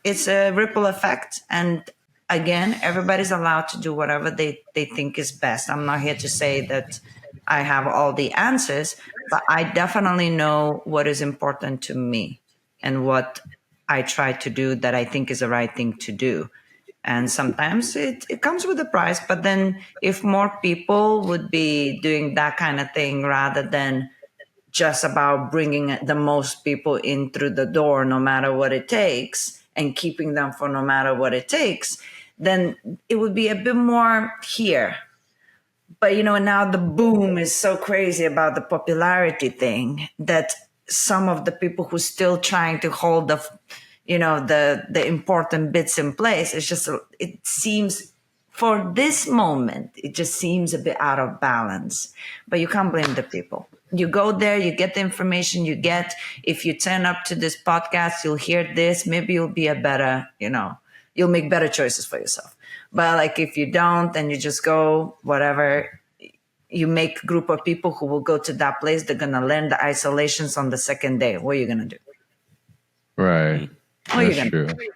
it's a ripple effect. And again, everybody's allowed to do whatever they think is best. I'm not here to say that I have all the answers, but I definitely know what is important to me and what I try to do that I think is the right thing to do. And sometimes it comes with a price, but then if more people would be doing that kind of thing rather than just about bringing the most people in through the door, no matter what it takes, and keeping them for no matter what it takes, then it would be a bit more here. But now the boom is so crazy about the popularity thing that some of the people who still trying to hold the important bits in place, it seems for this moment, it just seems a bit out of balance. But you can't blame the people. You go there, you get the information you get. If you turn up to this podcast, you'll hear this. Maybe you'll be a better, you'll make better choices for yourself. But like if you don't and you just go, whatever, you make a group of people who will go to that place, they're going to learn the isolations on the second day. What are you going to do? Right. What are you That's going true. to do?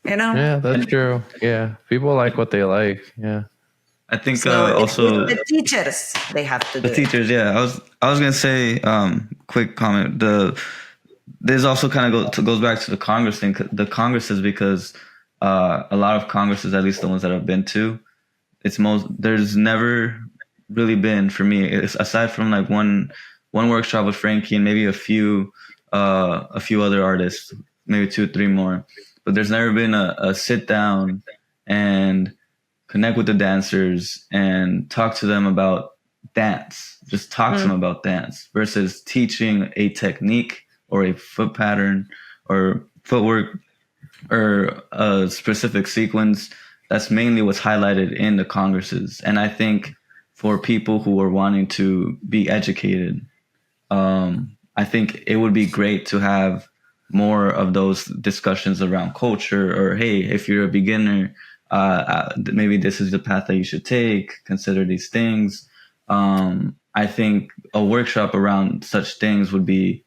You know? Yeah, that's true. Yeah. People like what they like. Yeah. I think So it's also the teachers, they have to the do it. teachers. Yeah, I was gonna say quick comment. This also kind of goes back to the Congress thing. The Congresses, because a lot of Congresses, at least the ones that I've been to, there's never really been for me, aside from like one workshop with Frankie and maybe a few other artists, maybe 2 or 3 more, but there's never been a sit down and connect with the dancers and talk to them about dance. Just talk to them about dance versus teaching a technique or a foot pattern or footwork or a specific sequence. That's mainly what's highlighted in the congresses. And I think for people who are wanting to be educated. I think it would be great to have more of those discussions around culture, or hey, if you're a beginner, maybe this is the path that you should take. Consider these things. I think a workshop around such things would make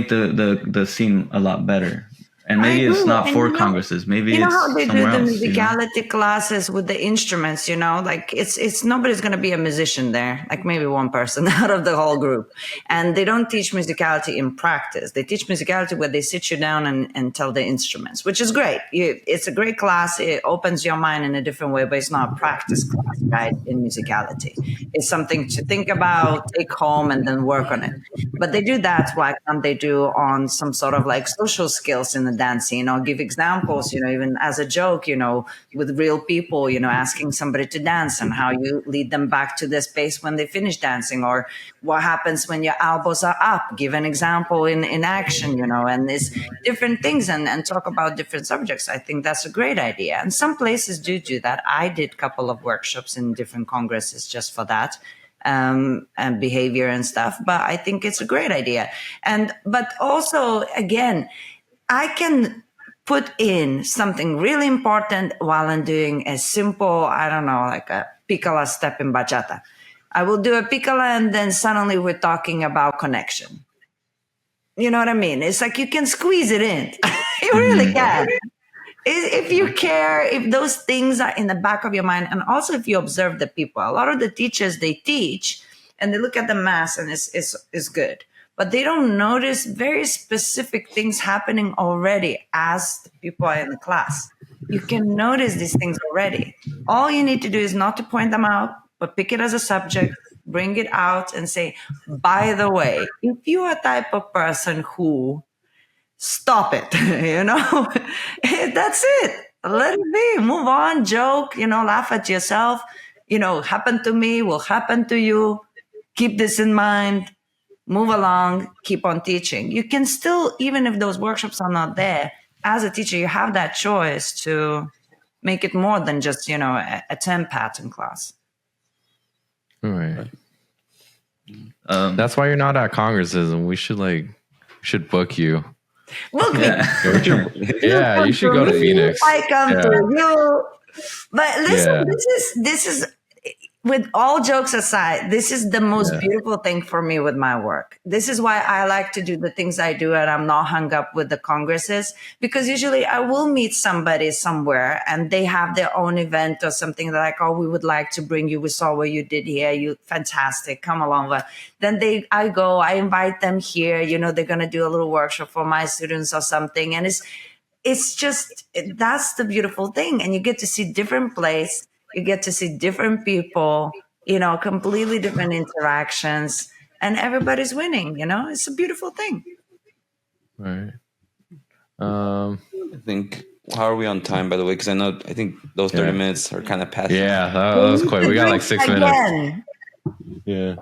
the scene a lot better. And maybe it's not And for congresses. Maybe you know it's how they do somewhere the else. musicality classes with the instruments, like it's nobody's going to be a musician there, like maybe one person out of the whole group. And they don't teach musicality in practice. They teach musicality where they sit you down and tell the instruments, which is great. It's a great class. It opens your mind in a different way, but it's not a practice class, right? In musicality, it's something to think about, take home, and then work on it. But they do that. Why can't they do on some sort of like social skills in the dancing? I'll give examples, even as a joke, with real people, asking somebody to dance and how you lead them back to the space when they finish dancing, or what happens when your elbows are up. Give an example in action, and there's different things, and talk about different subjects. I think that's a great idea. And some places do that. I did a couple of workshops in different congresses just for that. And behavior and stuff, but I think it's a great idea. But also, again, I can put in something really important while I'm doing a simple, I don't know, like a piccola step in bachata. I will do a piccola, and then suddenly we're talking about connection. You know what I mean? It's like you can squeeze it in. You really can. If you care, if those things are in the back of your mind, and also if you observe the people. A lot of the teachers, they teach and they look at the mass, and it's good, but they don't notice very specific things happening already as the people are in the class. You can notice these things already. All you need to do is not to point them out, but pick it as a subject, bring it out, and say, by the way, if you are a type of person who, stop it, that's it. Let it be. Move on, joke, laugh at yourself. Happen to me will happen to you. Keep this in mind. Move along. Keep on teaching. You can still, even if those workshops are not there, as a teacher, you have that choice to make it more than just, a 10 pattern class. All right. That's why you're not at congresses, and we should book you. Book me. Yeah, you should go to Phoenix. I come to you. But listen, this is with all jokes aside, this is the most beautiful thing for me with my work. This is why I like to do the things I do, and I'm not hung up with the congresses, because usually I will meet somebody somewhere and they have their own event or something. They're like, oh, we would like to bring you. We saw what you did here. You fantastic. Come along. Then I invite them here. They're going to do a little workshop for my students or something. And it's just, that's the beautiful thing. And you get to see different places. You get to see different people, completely different interactions, and everybody's winning, it's a beautiful thing. Right. I think, how are we on time, by the way? Because I think those 30 minutes are kind of past. Yeah, that was quick. We got like 6 minutes. Yeah.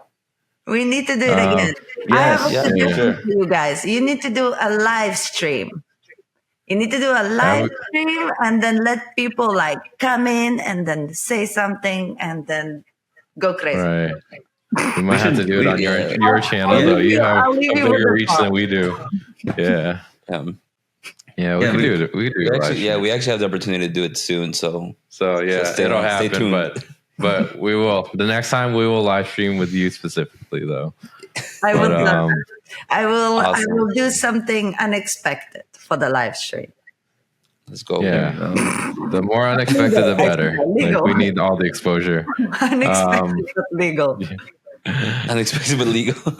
We need to do it again. I have a suggestion for you guys. You need to do a live stream. You need to do a live stream and then let people come in and then say something and then go crazy. Right. We might have to do it on your channel though. You have a bigger reach than we do. Yeah. Yeah, we can do it. We can do it. We actually have the opportunity to do it soon. So it'll happen. But we will. The next time we will live stream with you specifically though. I will do something unexpected for the live stream. Let's go. Yeah. The more unexpected, the better. We need all the exposure. Unexpected but legal. Unexpected but legal.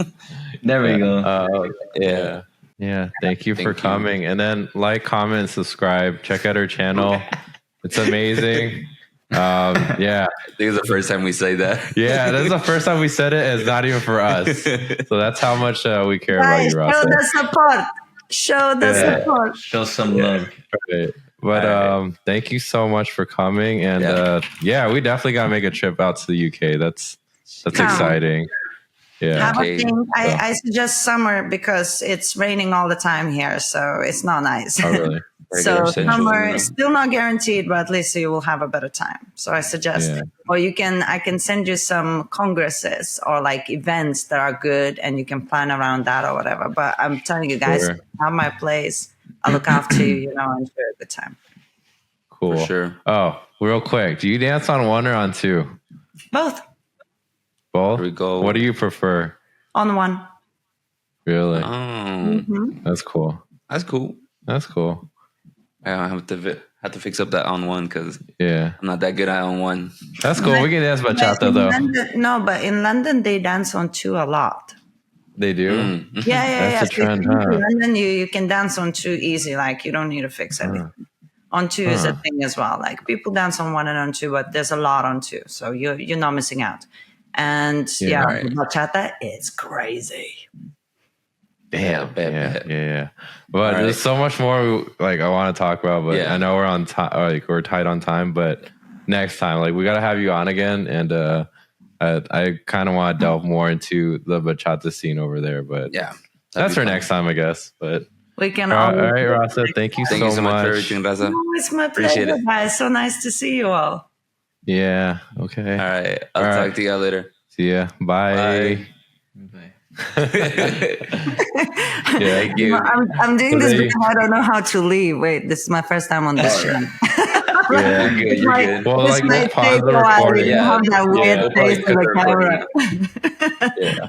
There we go. Yeah. Thank you for coming. And then comment, subscribe, check out our channel. It's amazing. I think it's the first time we say that. Yeah, this is the first time we said it. It's not even for us. So that's how much we care about you, Rasa. Show the support. Support. Show some love. Right. But thank you so much for coming. And we definitely gotta make a trip out to the UK. That's exciting. Yeah. Have a Okay. think. So- I suggest summer because it's raining all the time here, so it's not nice. Oh, really? Gotta get our So Sensual, summer you know? is still not guaranteed, but at least you will have a better time. So I suggest Yeah. it. Or I can send you some congresses or like events that are good and you can plan around that or whatever. But I'm telling you guys, Sure. have my place. I'll look after you, you know, and share a good time. Cool. For sure. Oh, real quick. Do you dance on one or on two? Both Both? Here we go. What do you prefer? on one. Really? Oh, That's cool. that's cool. That's cool. I have to fix up that on one because Yeah. I'm not that good at on one. That's cool. We can dance But bachata in though. London, no, but in London they dance on two a lot. They do? Mm. Yeah. That's a So if trend, you come to huh? London, you can dance on two easy. Like you don't need to fix anything. On two is a Huh. thing as well. Like people dance on one and on two, but there's a lot on two, so you're not missing out. And Yeah. Right. the bachata is crazy. Damn. Bet. Yeah. But All right. there's so much more like I want to talk about, but Yeah. I know we're on time. Like we're tight on time, but next time, like we gotta have you on again, and I kind of want to delve more into the bachata scene over there. But Yeah. that's for next time, I guess. But We can all always. right, Rasa, thank you Thank you so much for much. everything, Raza. Oh, it's my Appreciate pleasure, it. guys. So nice to see you all. Yeah. Okay. All right. I'll All talk right. to you guys later. See ya. Bye. Yeah. Thank you. I'm doing this Today- because I don't know how to leave. Wait, this is my first time on this show. Yeah. You're good. You're good. Well, This like we'll might pause take the a while. recording. You have that Yeah, weird we'll probably face cut of the the camera. recording. Yeah.